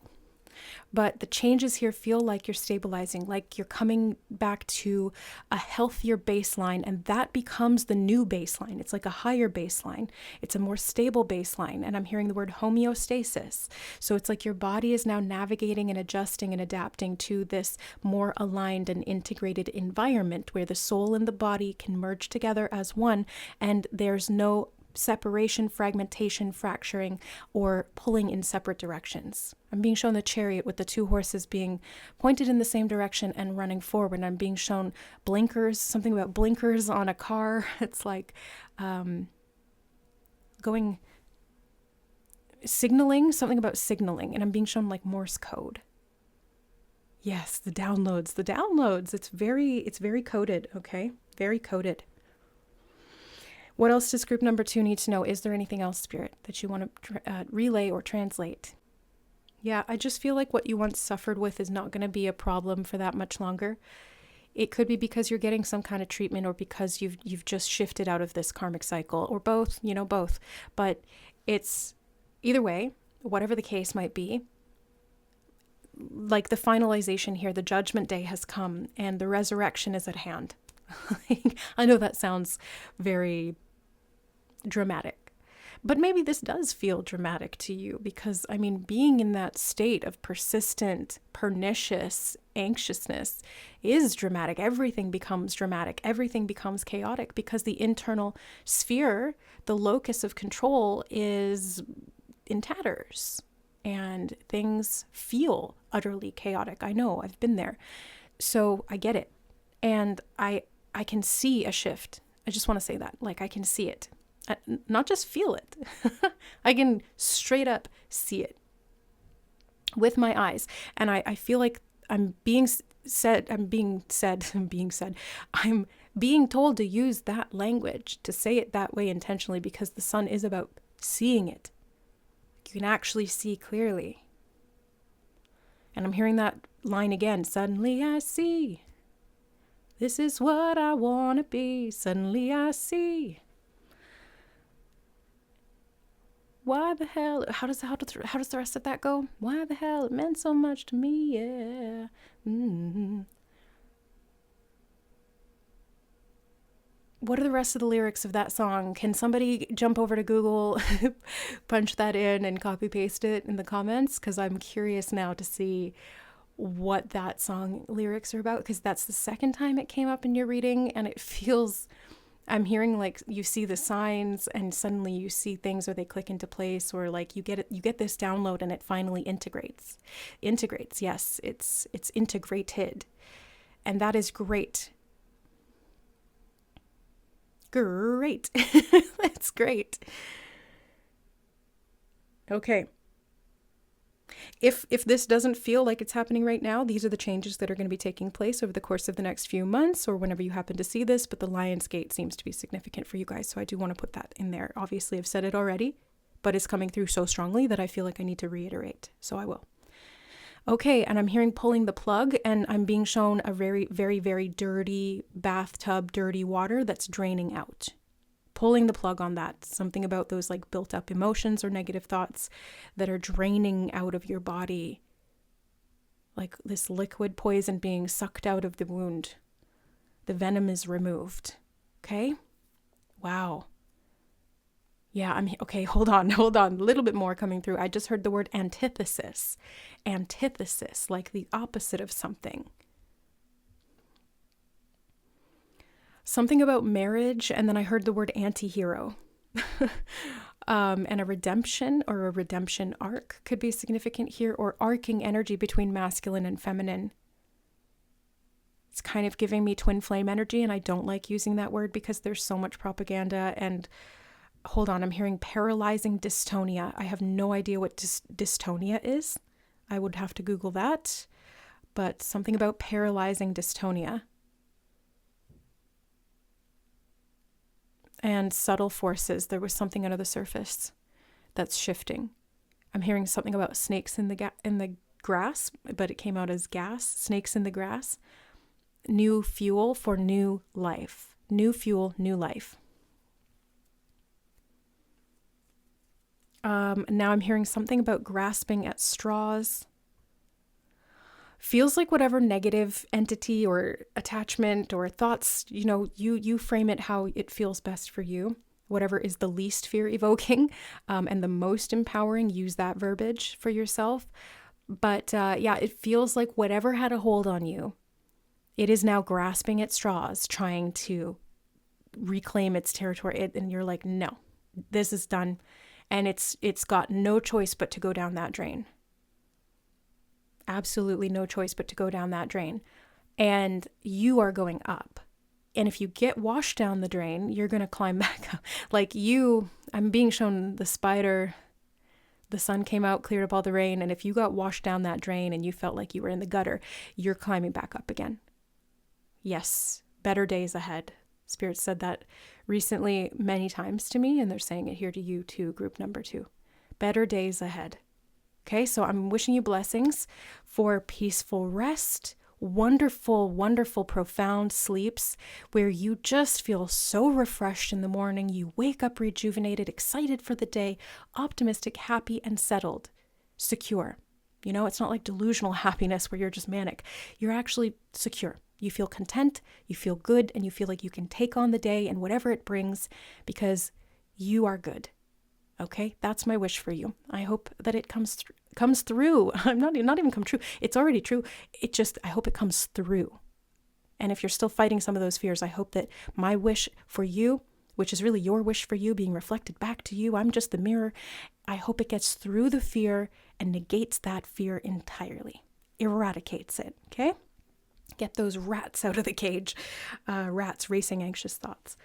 but the changes here feel like you're stabilizing, like you're coming back to a healthier baseline, and that becomes the new baseline. It's like a higher baseline. It's a more stable baseline, and I'm hearing the word homeostasis. So it's like your body is now navigating and adjusting and adapting to this more aligned and integrated environment where the soul and the body can merge together as one, and there's no separation, fragmentation, fracturing, or pulling in separate directions. I'm being shown the chariot with the two horses being pointed in the same direction and running forward. I'm being shown blinkers, something about blinkers on a car. It's like signaling, something about signaling. And I'm being shown like Morse code. Yes, the downloads. It's very coded, okay? Very coded. What else does group number 2 need to know? Is there anything else, Spirit, that you want to relay or translate? Yeah, I just feel like what you once suffered with is not going to be a problem for that much longer. It could be because you're getting some kind of treatment, or because you've just shifted out of this karmic cycle, or both, both. But it's either way, whatever the case might be, like the finalization here, the judgment day has come and the resurrection is at hand. I know that sounds very dramatic, but maybe this does feel dramatic to you because, being in that state of persistent, pernicious anxiousness is dramatic. Everything becomes dramatic. Everything becomes chaotic because the internal sphere, the locus of control, is in tatters and things feel utterly chaotic. I know, I've been there. So I get it. And I can see a shift. I just want to say that. Like, I can see it. Not just feel it. I can straight up see it with my eyes. And I feel like I'm being told to use that language, to say it that way intentionally, because the sun is about seeing it. You can actually see clearly. And I'm hearing that line again. Suddenly I see. This is what I want to be. Suddenly I see. Why the hell? How does the rest of that go? Why the hell it meant so much to me? Yeah. Mm-hmm. What are the rest of the lyrics of that song? Can somebody jump over to Google, punch that in, and copy paste it in the comments? Because I'm curious now to see what that song lyrics are about, because that's the second time it came up in your reading, and it feels, I'm hearing like you see the signs and suddenly you see things, or they click into place, or like you get this download and it finally integrates. Yes, it's integrated. And that is great. Great. That's great. Okay. If this doesn't feel like it's happening right now, these are the changes that are going to be taking place over the course of the next few months, or whenever you happen to see this, but the Lion's Gate seems to be significant for you guys, so I do want to put that in there. Obviously, I've said it already, but it's coming through so strongly that I feel like I need to reiterate, so I will. Okay, and I'm hearing pulling the plug, and I'm being shown a very, very, very dirty bathtub, dirty water that's draining out. Pulling the plug on that. Something about those like built up emotions or negative thoughts that are draining out of your body. Like this liquid poison being sucked out of the wound. The venom is removed. Okay? Wow. Yeah, okay, hold on. A little bit more coming through. I just heard the word antithesis. Antithesis, like the opposite of something. Something about marriage, and then I heard the word anti-hero. And a redemption or a redemption arc could be significant here, or arcing energy between masculine and feminine. It's kind of giving me twin flame energy, and I don't like using that word because there's so much propaganda. And hold on, I'm hearing paralyzing dystonia. I have no idea what dystonia is. I would have to Google that. But something about paralyzing dystonia. And subtle forces. There was something under the surface that's shifting. I'm hearing something about snakes in the grass, but it came out as gas. Snakes in the grass. New fuel for new life. New fuel, new life. Now I'm hearing something about grasping at straws. Feels like whatever negative entity or attachment or thoughts, you frame it how it feels best for you. Whatever is the least fear evoking and the most empowering, use that verbiage for yourself. But it feels like whatever had a hold on you, it is now grasping at straws, trying to reclaim its territory. And you're like, no, this is done. And it's got no choice but to go down that drain. Absolutely no choice but to go down that drain. And you are going up. And if you get washed down the drain, you're going to climb back up. I'm being shown the spider. The sun came out, cleared up all the rain. And if you got washed down that drain and you felt like you were in the gutter, you're climbing back up again. Yes, better days ahead. Spirit said that recently many times to me, and they're saying it here to you too, group number 2. Better days ahead. Okay, so I'm wishing you blessings for peaceful rest, wonderful, wonderful, profound sleeps where you just feel so refreshed in the morning. You wake up rejuvenated, excited for the day, optimistic, happy, and settled, secure. It's not like delusional happiness where you're just manic. You're actually secure. You feel content, you feel good, and you feel like you can take on the day and whatever it brings because you are good. Okay, that's my wish for you. I hope that it comes through. I'm not even come true. It's already true. I hope it comes through. And if you're still fighting some of those fears, I hope that my wish for you, which is really your wish for you being reflected back to you, I'm just the mirror. I hope it gets through the fear and negates that fear entirely. Eradicates it, okay? Get those rats out of the cage. Rats, racing, anxious thoughts.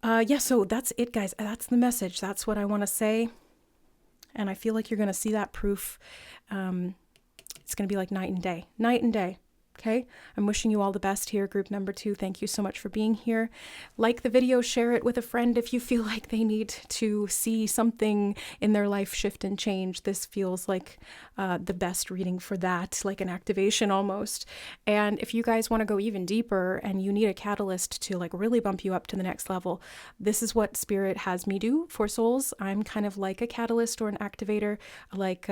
Yeah, so that's it, guys. That's the message. That's what I want to say. And I feel like you're going to see that proof. It's going to be like night and day. Night and day. Okay, I'm wishing you all the best here, group number 2. Thank you so much for being here. Like the video, share it with a friend if you feel like they need to see something in their life shift and change. This feels like the best reading for that, like an activation almost. And if you guys want to go even deeper and you need a catalyst to like really bump you up to the next level, this is what Spirit has me do for souls. I'm kind of like a catalyst or an activator, like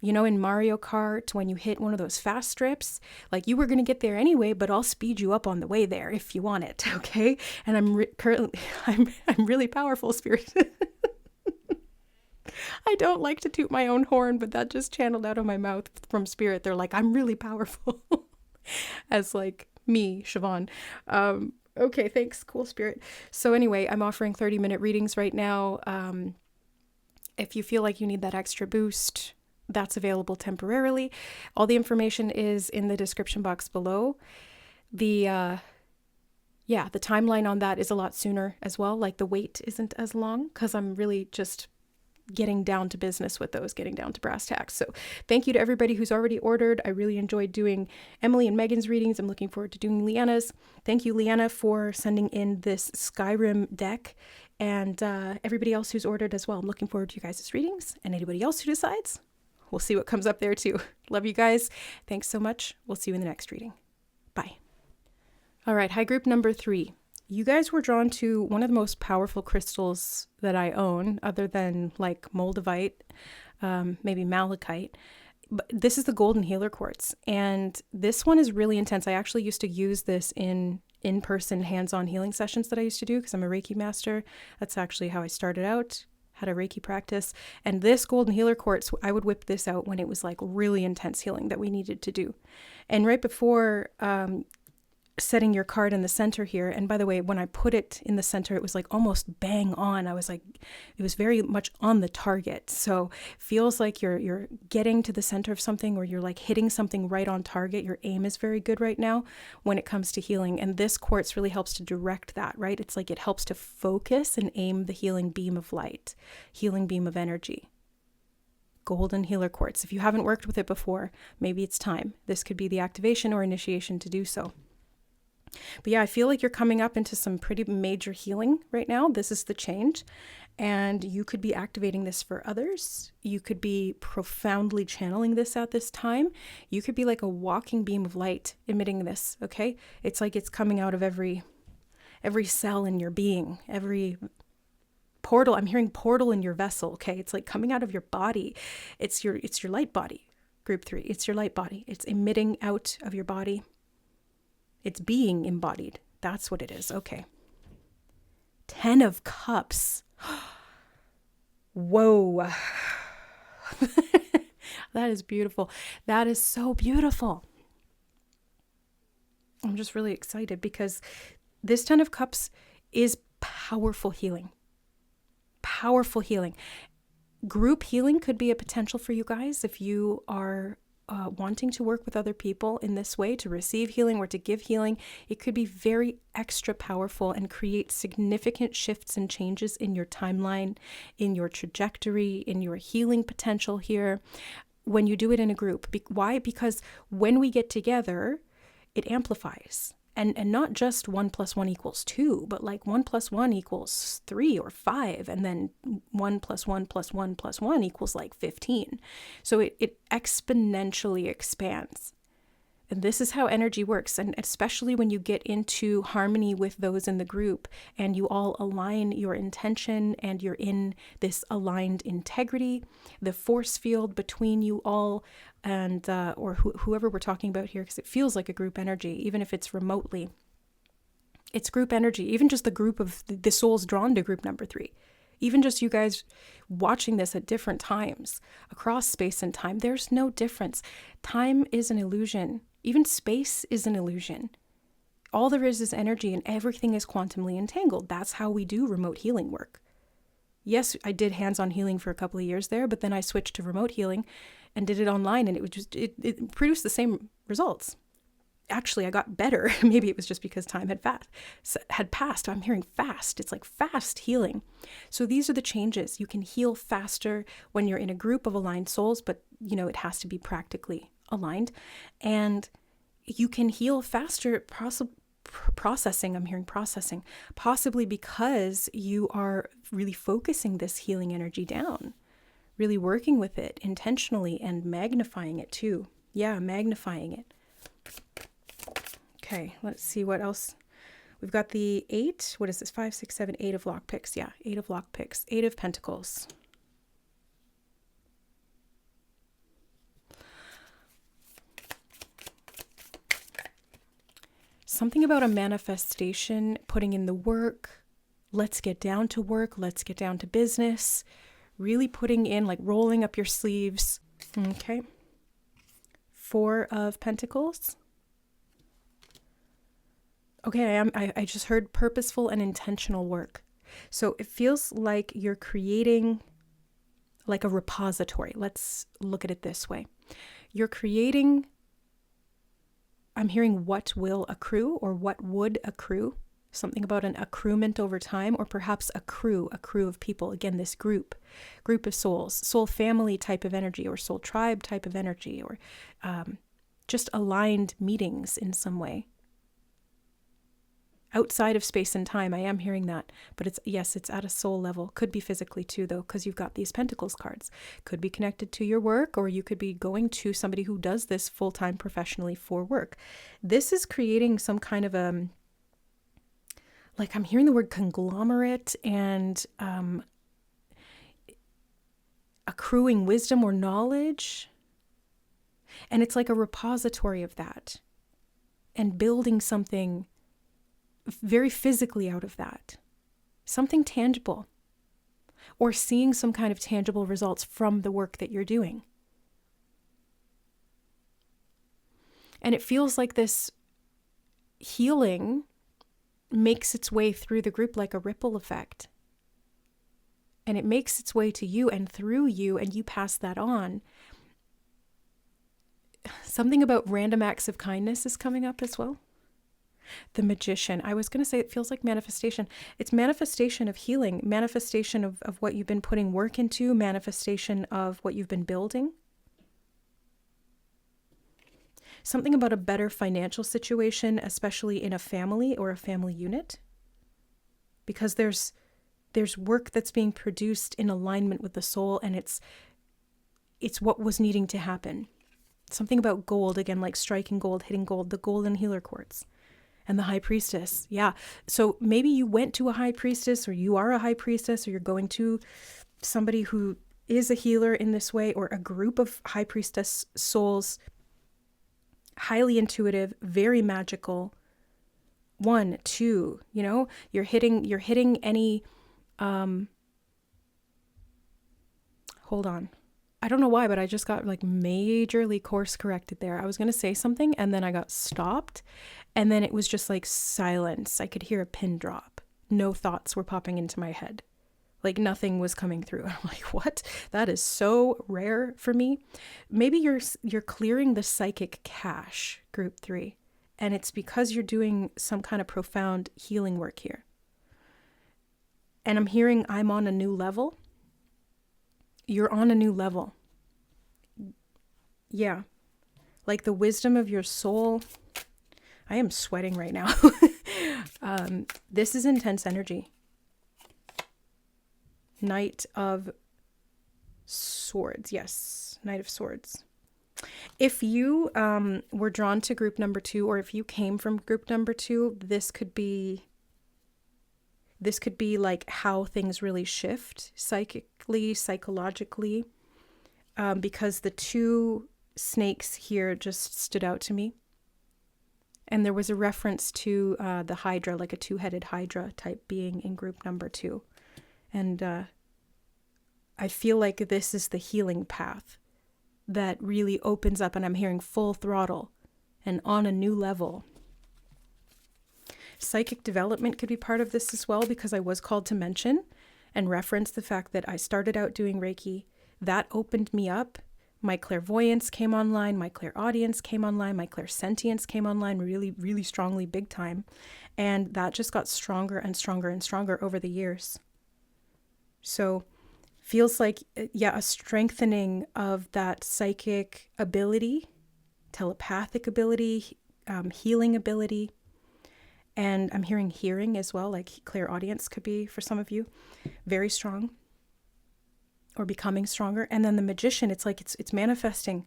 you know, in Mario Kart, when you hit one of those fast strips, like you were going to get there anyway, but I'll speed you up on the way there if you want it, okay? And I'm currently, I'm really powerful, Spirit. I don't like to toot my own horn, but that just channeled out of my mouth from Spirit. They're like, I'm really powerful, as like me, Siobhan. Okay, thanks, cool, Spirit. So anyway, I'm offering 30-minute readings right now. If you feel like you need that extra boost, that's available temporarily. All the information is in the description box below. The timeline on that is a lot sooner as well. Like the wait isn't as long because I'm really just getting down to business with those, getting down to brass tacks. So thank you to everybody who's already ordered. I really enjoyed doing Emily and Megan's readings. I'm looking forward to doing Leanna's. Thank you, Leanna, for sending in this Skyrim deck, and everybody else who's ordered as well. I'm looking forward to you guys' readings, and anybody else who decides. We'll see what comes up there too. Love you guys. Thanks so much. We'll see you in the next reading. Bye. All right. Hi, group number 3. You guys were drawn to one of the most powerful crystals that I own, other than like moldavite, maybe malachite. But this is the golden healer quartz. And this one is really intense. I actually used to use this in-person hands-on healing sessions that I used to do because I'm a Reiki master. That's actually how I started out. Had a Reiki practice, and this golden healer quartz, I would whip this out when it was like really intense healing that we needed to do. And right before setting your card in the center here, and by the way, when I put it in the center, it was like almost bang on. I was like, it was very much on the target. So feels like you're getting to the center of something, or you're like hitting something right on target. Your aim is very good right now when it comes to healing. And this quartz really helps to direct that, right? It's like it helps to focus and aim the healing beam of light, healing beam of energy. Golden healer quartz. If you haven't worked with it before, maybe it's time. This could be the activation or initiation to do so. But yeah, I feel like you're coming up into some pretty major healing right now. This is the change. And you could be activating this for others. You could be profoundly channeling this at this time. You could be like a walking beam of light emitting this, okay? It's like it's coming out of every cell in your being, every portal. I'm hearing portal in your vessel, okay? It's like coming out of your body. It's your light body, group 3. It's your light body. It's emitting out of your body. It's being embodied. That's what it is. Okay. 10 of Cups. Whoa. That is beautiful. That is so beautiful. I'm just really excited because this 10 of Cups is powerful healing. Powerful healing. Group healing could be a potential for you guys if you are wanting to work with other people in this way, to receive healing or to give healing. It could be very extra powerful and create significant shifts and changes in your timeline, in your trajectory, in your healing potential here when you do it in a group. Why? Because when we get together, it amplifies. And not just 1 + 1 = 2, but like 1 + 1 = 3 or 5, and then 1 + 1 + 1 + 1 = like 15. So it exponentially expands. And this is how energy works. And especially when you get into harmony with those in the group and you all align your intention and you're in this aligned integrity, the force field between you all and or whoever we're talking about here, because it feels like a group energy, even if it's remotely. It's group energy, even just the group of the souls drawn to group number 3. Even just you guys watching this at different times across space and time, there's no difference. Time is an illusion. Even space is an illusion. All there is energy, and everything is quantumly entangled. That's how we do remote healing work. Yes, I did hands-on healing for a couple of years there, but then I switched to remote healing and did it online, and it produced the same results. actually I got better. Maybe it was just because time had passed. I'm hearing fast. It's like fast healing. So these are the changes. You can heal faster when you're in a group of aligned souls, but it has to be practically aligned. And you can heal faster, processing. I'm hearing processing, possibly because you are really focusing this healing energy down, really working with it intentionally and magnifying it too. Yeah, magnifying it. Okay, let's see what else. We've got the 8. What is this? 5, 6, 7, 8 of lockpicks. Yeah, 8 of lockpicks. 8 of pentacles. Something about a manifestation, putting in the work. Let's get down to work. Let's get down to business. Really putting in, like rolling up your sleeves. Okay. 4 of pentacles. Okay, I just heard purposeful and intentional work. So it feels like you're creating like a repository. Let's look at it this way. You're creating, I'm hearing what will accrue or what would accrue. Something about an accruement over time, or perhaps a crew of people. Again, this group of souls, soul family type of energy, or soul tribe type of energy, or just aligned meetings in some way. Outside of space and time, I am hearing that. But it's at a soul level. Could be physically too, though, because you've got these pentacles cards. Could be connected to your work, or you could be going to somebody who does this full-time professionally for work. This is creating some kind of like I'm hearing the word conglomerate and accruing wisdom or knowledge. And it's like a repository of that. And building something very physically out of that. Something tangible. Or seeing some kind of tangible results from the work that you're doing. And it feels like this healing makes its way through the group like a ripple effect. And it makes its way to you and through you, and you pass that on. Something about random acts of kindness is coming up as well. The Magician. I was going to say it feels like manifestation. It's manifestation of healing, manifestation of what you've been putting work into, manifestation of what you've been building. Something about a better financial situation, especially in a family or a family unit. Because there's work that's being produced in alignment with the soul, and it's what was needing to happen. Something about gold, again, like striking gold, hitting gold, the golden healer quartz. And the high priestess. Yeah. So maybe you went to a high priestess, or you are a high priestess, or you're going to somebody who is a healer in this way, or a group of high priestess souls, highly intuitive, very magical. 1, 2, you're hitting any, hold on. I don't know why, but I just got like majorly course corrected there. I was going to say something and then I got stopped, and then it was just like silence. I could hear a pin drop. No thoughts were popping into my head. Like nothing was coming through. I'm like, what? That is so rare for me. Maybe you're clearing the psychic cache, group 3, and it's because you're doing some kind of profound healing work here. And I'm hearing I'm on a new level. You're on a new level. Yeah. Like the wisdom of your soul. I am sweating right now. This is intense energy. Knight of Swords. Yes. Knight of Swords. If you were drawn to group number 2, or if you came from group number 2, this could be like how things really shift psychically, psychologically, because the 2 snakes here just stood out to me. And there was a reference to the Hydra, like a 2-headed Hydra type being in group number 2. And I feel like this is the healing path that really opens up, and I'm hearing full throttle and on a new level. Psychic development could be part of this as well, because I was called to mention and reference the fact that I started out doing Reiki. That opened me up, My clairvoyance came online, my clairaudience came online, my clairsentience came online really, really strongly, big time. And that just got stronger and stronger and stronger over the years. So feels like, yeah, a strengthening of that psychic ability, telepathic ability, healing ability. And I'm hearing hearing as well, like clairaudience could be for some of you, very strong or becoming stronger. And then the magician, it's like it's manifesting.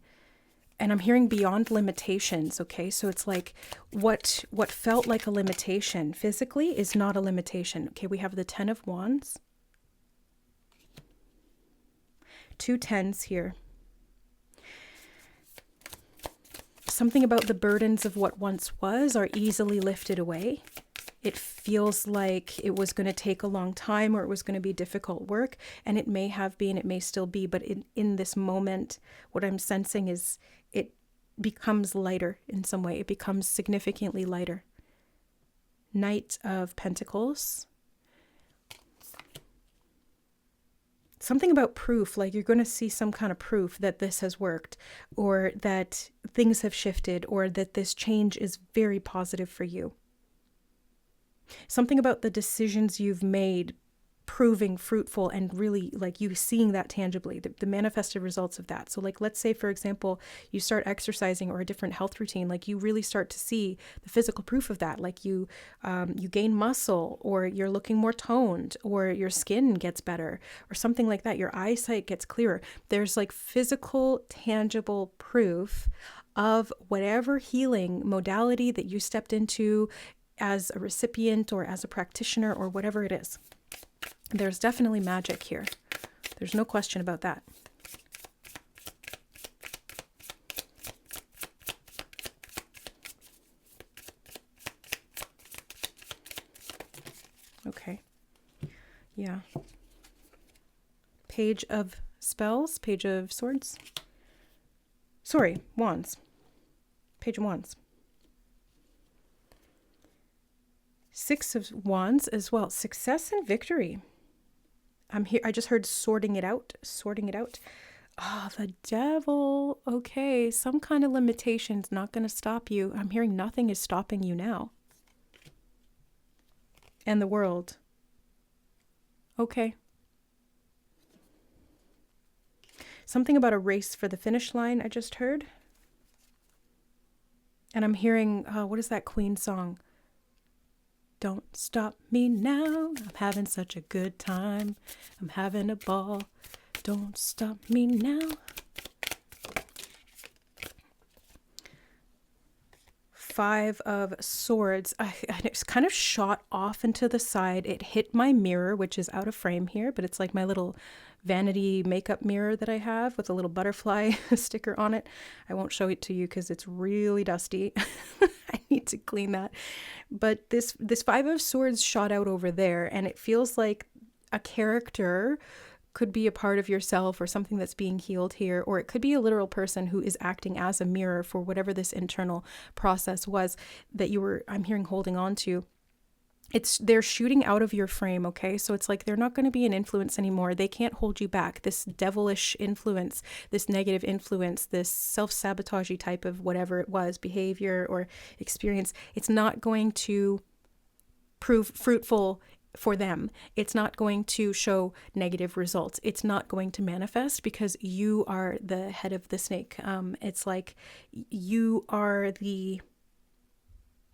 And I'm hearing beyond limitations, okay? So it's like what felt like a limitation physically is not a limitation. Okay, we have the 10 of Wands. 2 10s here. Something about the burdens of what once was are easily lifted away. It feels like it was going to take a long time or it was going to be difficult work. And it may have been, it may still be. But in this moment, what I'm sensing is it becomes lighter in some way. It becomes significantly lighter. Knight of Pentacles. Something about proof, like you're going to see some kind of proof that this has worked or that things have shifted or that this change is very positive for you. Something about the decisions you've made proving fruitful and really like you seeing that tangibly, the manifested results of that. So like, let's say, for example, you start exercising or a different health routine, like you really start to see the physical proof of that. Like you gain muscle or you're looking more toned or your skin gets better or something like that. Your eyesight gets clearer. There's like physical, tangible proof of whatever healing modality that you stepped into as a recipient or as a practitioner or whatever it is. There's definitely magic here. There's no question about that. Okay. Yeah. Page of Spells, Page of Swords. Sorry, Wands. Page of Wands. 6 of Wands as well. Success and victory. I'm here. I just heard sorting it out. Sorting it out. Oh, the Devil. Okay. Some kind of limitation's not going to stop you. I'm hearing nothing is stopping you now. And the World. Okay. Something about a race for the finish line I just heard. And I'm hearing, what is that Queen song? Don't stop me now. I'm having such a good time. I'm having a ball. Don't stop me now. 5 of Swords. It's kind of shot off into the side. It hit my mirror, which is out of frame here, but it's like my little vanity makeup mirror that I have with a little butterfly sticker on it. I won't show it to you because it's really dusty. I need to clean that. But this 5 of Swords shot out over there, and it feels like a character could be a part of yourself or something that's being healed here, or it could be a literal person who is acting as a mirror for whatever this internal process was that you were, I'm hearing, holding on to. They're shooting out of your frame, okay? So it's like they're not going to be an influence anymore. They can't hold you back. This devilish influence, this negative influence, this self-sabotagey type of whatever it was, behavior or experience, it's not going to prove fruitful for them. It's not going to show negative results. It's not going to manifest because you are the head of the snake. It's like you are the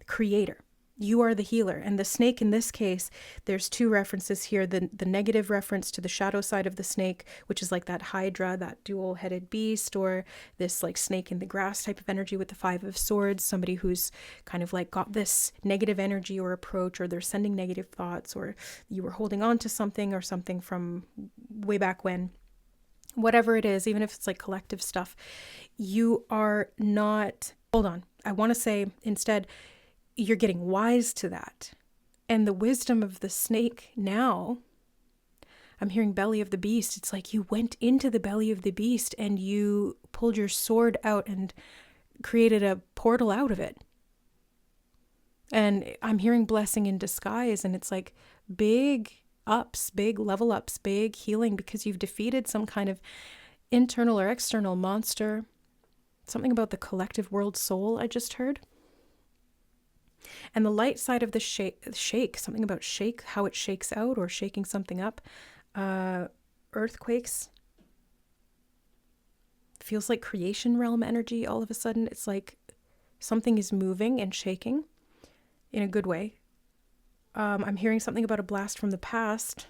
creator. You are the healer. And the snake in this case, there's 2 references here. The negative reference to the shadow side of the snake, which is like that hydra, that dual-headed beast, or this like snake in the grass type of energy with the 5 of Swords, somebody who's kind of like got this negative energy or approach, or they're sending negative thoughts, or you were holding on to something or something from way back when. Whatever it is, even if it's like collective stuff, you are not, hold on. I want to say instead, you're getting wise to that. And the wisdom of the snake now, I'm hearing belly of the beast. It's like you went into the belly of the beast and you pulled your sword out and created a portal out of it. And I'm hearing blessing in disguise, and it's like big ups, big level ups, big healing, because you've defeated some kind of internal or external monster. Something about the collective world soul I just heard. And the light side of the shake, something about shake, how it shakes out or shaking something up. Earthquakes. Feels like creation realm energy all of a sudden. It's like something is moving and shaking in a good way. I'm hearing something about a blast from the past.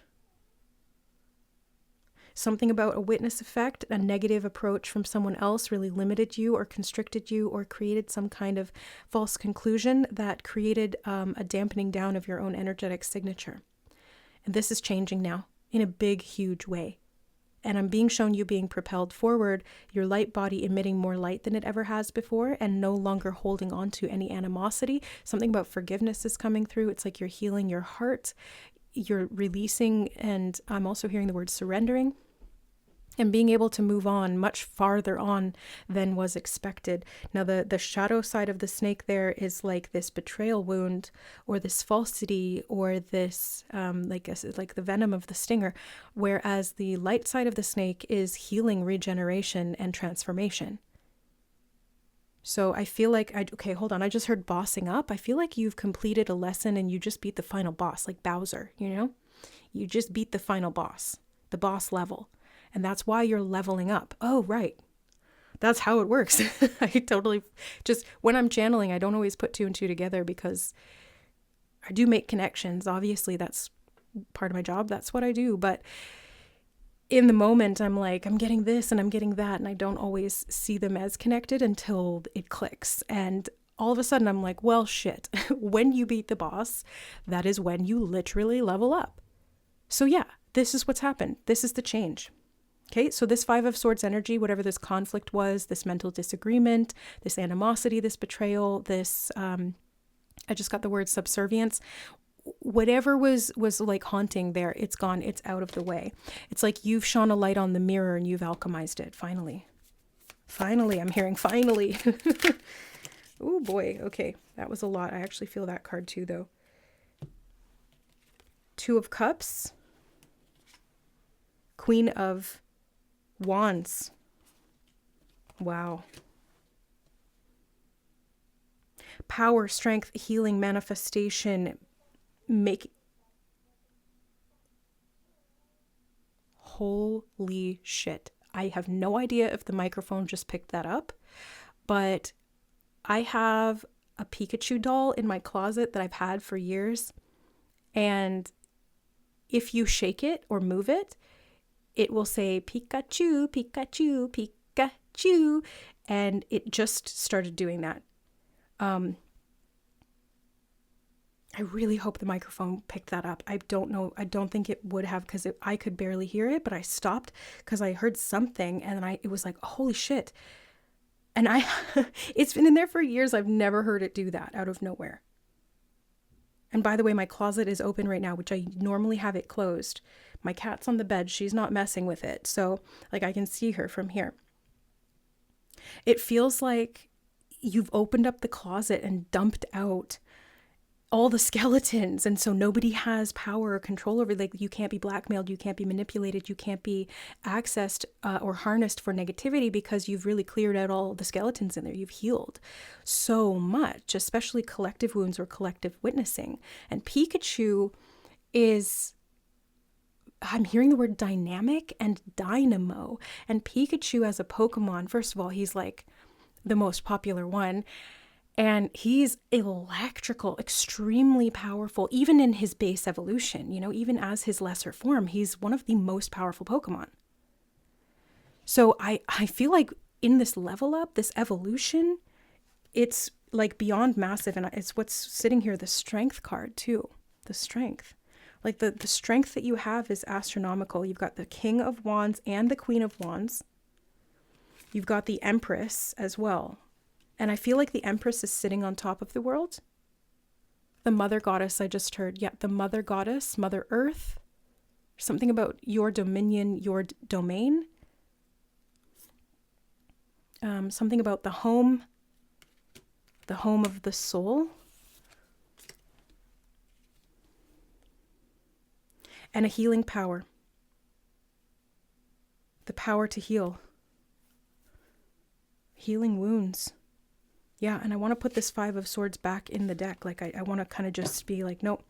Something about a witness effect, a negative approach from someone else really limited you or constricted you or created some kind of false conclusion that created a dampening down of your own energetic signature. And this is changing now in a big, huge way. And I'm being shown you being propelled forward, your light body emitting more light than it ever has before and no longer holding on to any animosity. Something about forgiveness is coming through. It's like you're healing your heart, you're releasing, and I'm also hearing the word surrendering. And being able to move on much farther on than was expected. Now, the shadow side of the snake there is like this betrayal wound or this falsity or this, like the venom of the stinger. Whereas the light side of the snake is healing, regeneration, and transformation. So I feel like, okay, hold on. I just heard bossing up. I feel like you've completed a lesson and you just beat the final boss, like Bowser, you know? You just beat the final boss, the boss level. And that's why you're leveling up. Oh, right. That's how it works. I totally just, when I'm channeling, I don't always put two and two together because I do make connections. Obviously, that's part of my job. That's what I do. But in the moment, I'm like, I'm getting this and I'm getting that. And I don't always see them as connected until it clicks. And all of a sudden, I'm like, well, shit. When you beat the boss, that is when you literally level up. So yeah, this is what's happened. This is the change. Okay, so this Five of Swords energy, whatever this conflict was, this mental disagreement, this animosity, this betrayal, this, I just got the word subservience, whatever was like haunting there, it's gone, it's out of the way. It's like you've shone a light on the mirror and you've alchemized it, finally. Finally, I'm hearing finally. Oh boy, okay, that was a lot. I actually feel that card too, though. Two of Cups, Queen of Wands. Wow. Power, strength, healing, manifestation, holy shit. I have no idea if the microphone just picked that up, but I have a Pikachu doll in my closet that I've had for years. And if you shake it or move it, it will say Pikachu, Pikachu, Pikachu. And it just started doing that. I really hope the microphone picked that up. I don't know. I don't think it would have because I could barely hear it, but I stopped because I heard something and then it was like, holy shit. And it's been in there for years. I've never heard it do that out of nowhere. And by the way, my closet is open right now, which I normally have it closed. My cat's on the bed. She's not messing with it. So like I can see her from here. It feels like you've opened up the closet and dumped out all the skeletons. And so nobody has power or control over, like you can't be blackmailed, you can't be manipulated, you can't be accessed or harnessed for negativity because you've really cleared out all the skeletons in there. You've healed so much, especially collective wounds or collective witnessing. And Pikachu is, I'm hearing the word dynamic and dynamo. And Pikachu as a Pokemon, first of all, he's like the most popular one. And he's electrical, extremely powerful, even in his base evolution, you know, even as his lesser form, he's one of the most powerful Pokemon. So I feel like in this level up, this evolution, it's like beyond massive. And it's what's sitting here, the strength card too, the strength. Like the strength that you have is astronomical. You've got the King of Wands and the Queen of Wands. You've got the Empress as well. And I feel like the Empress is sitting on top of the world. The Mother Goddess, I just heard. Yeah, the Mother Goddess, Mother Earth. Something about your dominion, your domain. Something about the home of the soul. And a healing power. The power to heal. healing wounds. Yeah, and I want to put this Five of Swords back in the deck. Like I want to kind of just be like, nope,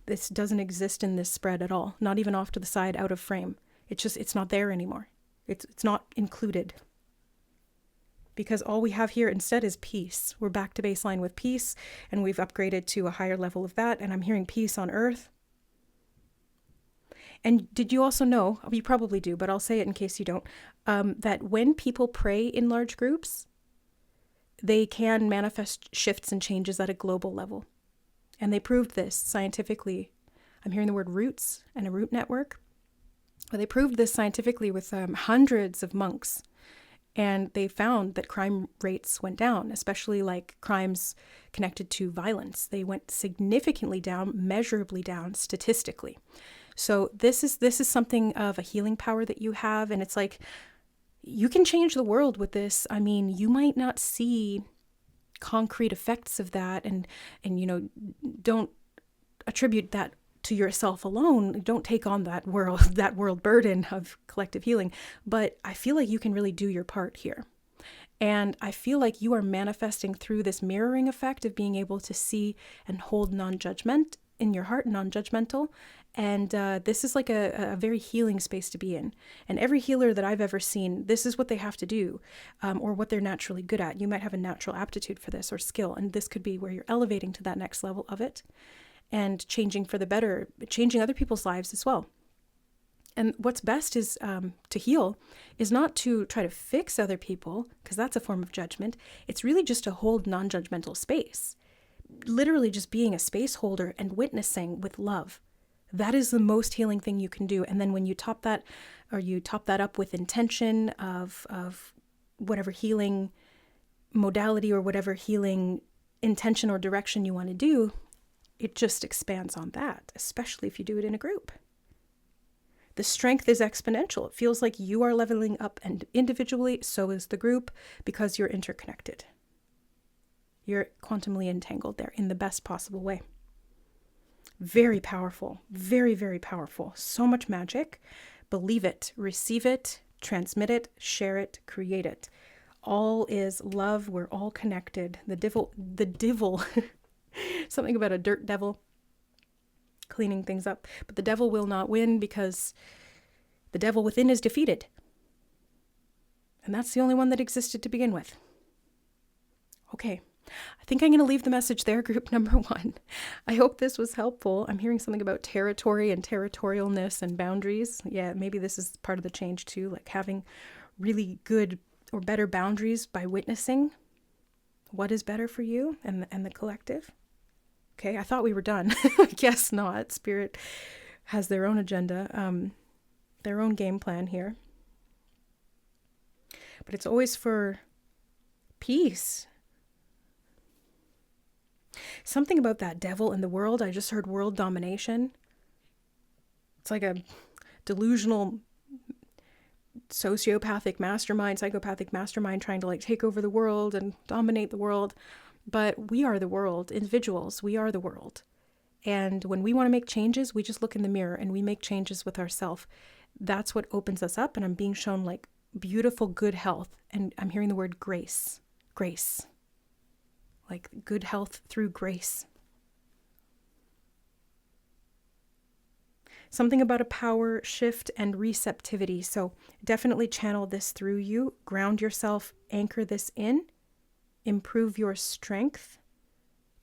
this doesn't exist in this spread at all. Not even off to the side, out of frame. It's not there anymore. It's not included. Because all we have here instead is peace. We're back to baseline with peace, and we've upgraded to a higher level of that, and I'm hearing peace on earth. And did you also know, you probably do, but I'll say it in case you don't, that when people pray in large groups, they can manifest shifts and changes at a global level. And they proved this scientifically. I'm hearing the word roots and a root network. But they proved this scientifically with hundreds of monks. And they found that crime rates went down, especially like crimes connected to violence. They went significantly down, measurably down statistically. So this is something of a healing power that you have. And it's like, you can change the world with this. I mean, you might not see concrete effects of that, and don't attribute that to yourself alone. Don't take on that world burden of collective healing. But I feel like you can really do your part here. And I feel like you are manifesting through this mirroring effect of being able to see and hold non-judgment in your heart, non-judgmental. And this is like a very healing space to be in. And every healer that I've ever seen, this is what they have to do, or what they're naturally good at. You might have a natural aptitude for this or skill, and this could be where you're elevating to that next level of it and changing for the better, changing other people's lives as well. And what's best is to heal is not to try to fix other people, because that's a form of judgment. It's really just to hold non-judgmental space. Literally just being a space holder and witnessing with love. That is the most healing thing you can do. And then when you top that, or you top that up with intention of whatever healing modality or whatever healing intention or direction you want to do, it just expands on that, especially if you do it in a group. The strength is exponential. It feels like you are leveling up, and individually, so is the group, because you're interconnected. You're quantumly entangled there in the best possible way. Very powerful, very, very powerful. So much magic. Believe it, receive it, transmit it, share it, create it. All is love. We're all connected. The devil, something about a dirt devil cleaning things up. But the devil will not win, because the devil within is defeated. And that's the only one that existed to begin with. Okay. I think I'm going to leave the message there, group number 1. I hope this was helpful. I'm hearing something about territory and territorialness and boundaries. Yeah, maybe this is part of the change too, like having really good or better boundaries by witnessing what is better for you and the collective. Okay, I thought we were done. I guess not. Spirit has their own agenda, their own game plan here. But it's always for peace. Something about that devil in the world. I just heard world domination. It's like a delusional psychopathic mastermind trying to like take over the world and dominate the world. But we are the world, individuals. We are the world. And when we want to make changes, we just look in the mirror and we make changes with ourselves. That's what opens us up. And I'm being shown like beautiful, good health. And I'm hearing the word grace. Grace. Like good health through grace. Something about a power shift and receptivity. So definitely channel this through you. Ground yourself. Anchor this in. Improve your strength.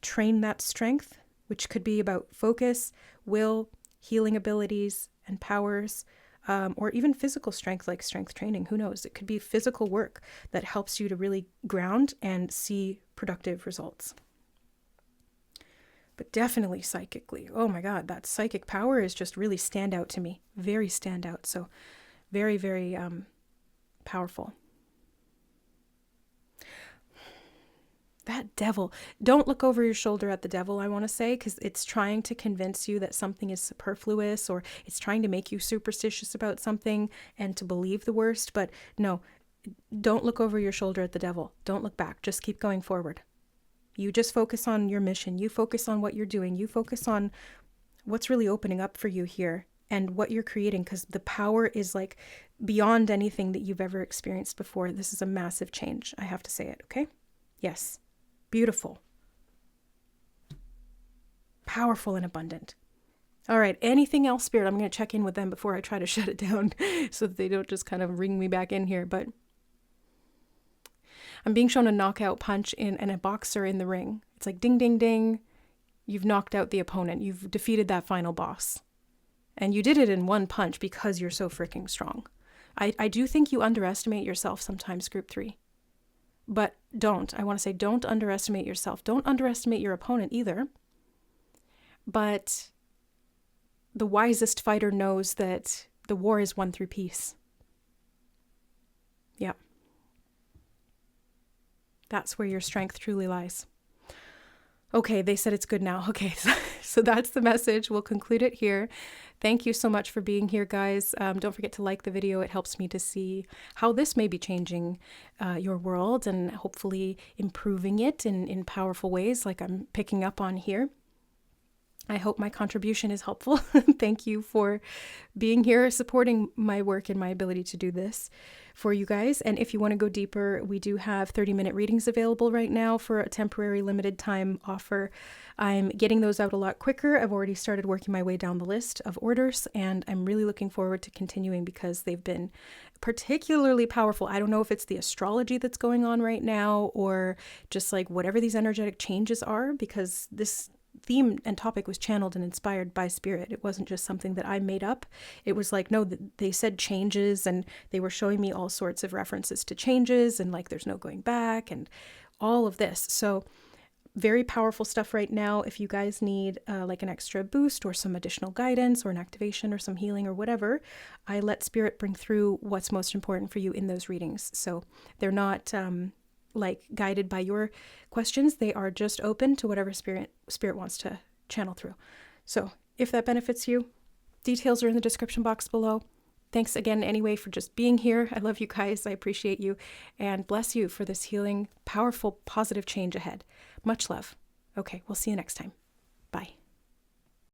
Train that strength, which could be about focus, will, healing abilities, and powers. Or even physical strength, like strength training. Who knows? It could be physical work that helps you to really ground and see productive results. But definitely psychically. Oh my God, that psychic power is just really stand out to me. Very stand out. So very, very powerful. That devil. Don't look over your shoulder at the devil, I want to say, because it's trying to convince you that something is superfluous, or it's trying to make you superstitious about something and to believe the worst. But no, don't look over your shoulder at the devil. Don't look back. Just keep going forward. You just focus on your mission. You focus on what you're doing. You focus on what's really opening up for you here. and what you're creating, because the power is like beyond anything that you've ever experienced before. This is a massive change. I have to say it, okay? Yes. Beautiful. Powerful and abundant. All right. Anything else, Spirit? I'm going to check in with them before I try to shut it down so that they don't just kind of ring me back in here. But I'm being shown a knockout punch and a boxer in the ring. It's like ding, ding, ding. You've knocked out the opponent. You've defeated that final boss. And you did it in one punch because you're so freaking strong. I do think you underestimate yourself sometimes, group 3. But don't. I want to say don't underestimate yourself. Don't underestimate your opponent either. But the wisest fighter knows that the war is won through peace. Yeah. That's where your strength truly lies. Okay, they said it's good now. Okay, so that's the message. We'll conclude it here. Thank you so much for being here, guys. Don't forget to like the video. It helps me to see how this may be changing your world and hopefully improving it in powerful ways like I'm picking up on here. I hope my contribution is helpful. Thank you for being here, supporting my work and my ability to do this for you guys. And if you want to go deeper, we do have 30-minute readings available right now for a temporary limited time offer. I'm getting those out a lot quicker. I've already started working my way down the list of orders, and I'm really looking forward to continuing because they've been particularly powerful. I don't know if it's the astrology that's going on right now or just like whatever these energetic changes are, because this theme and topic was channeled and inspired by Spirit. It wasn't just something that I made up. It was like, no, they said changes, and they were showing me all sorts of references to changes and like there's no going back and all of this. So very powerful stuff right now. If you guys need like an extra boost or some additional guidance or an activation or some healing or whatever, I let Spirit bring through what's most important for you in those readings. So they're not like guided by your questions. They are just open to whatever spirit wants to channel through. So if that benefits you, details are in the description box below. Thanks again anyway for just being here. I love you guys. I appreciate you, and bless you for this healing, powerful, positive change ahead. Much love. Okay, we'll see you next time.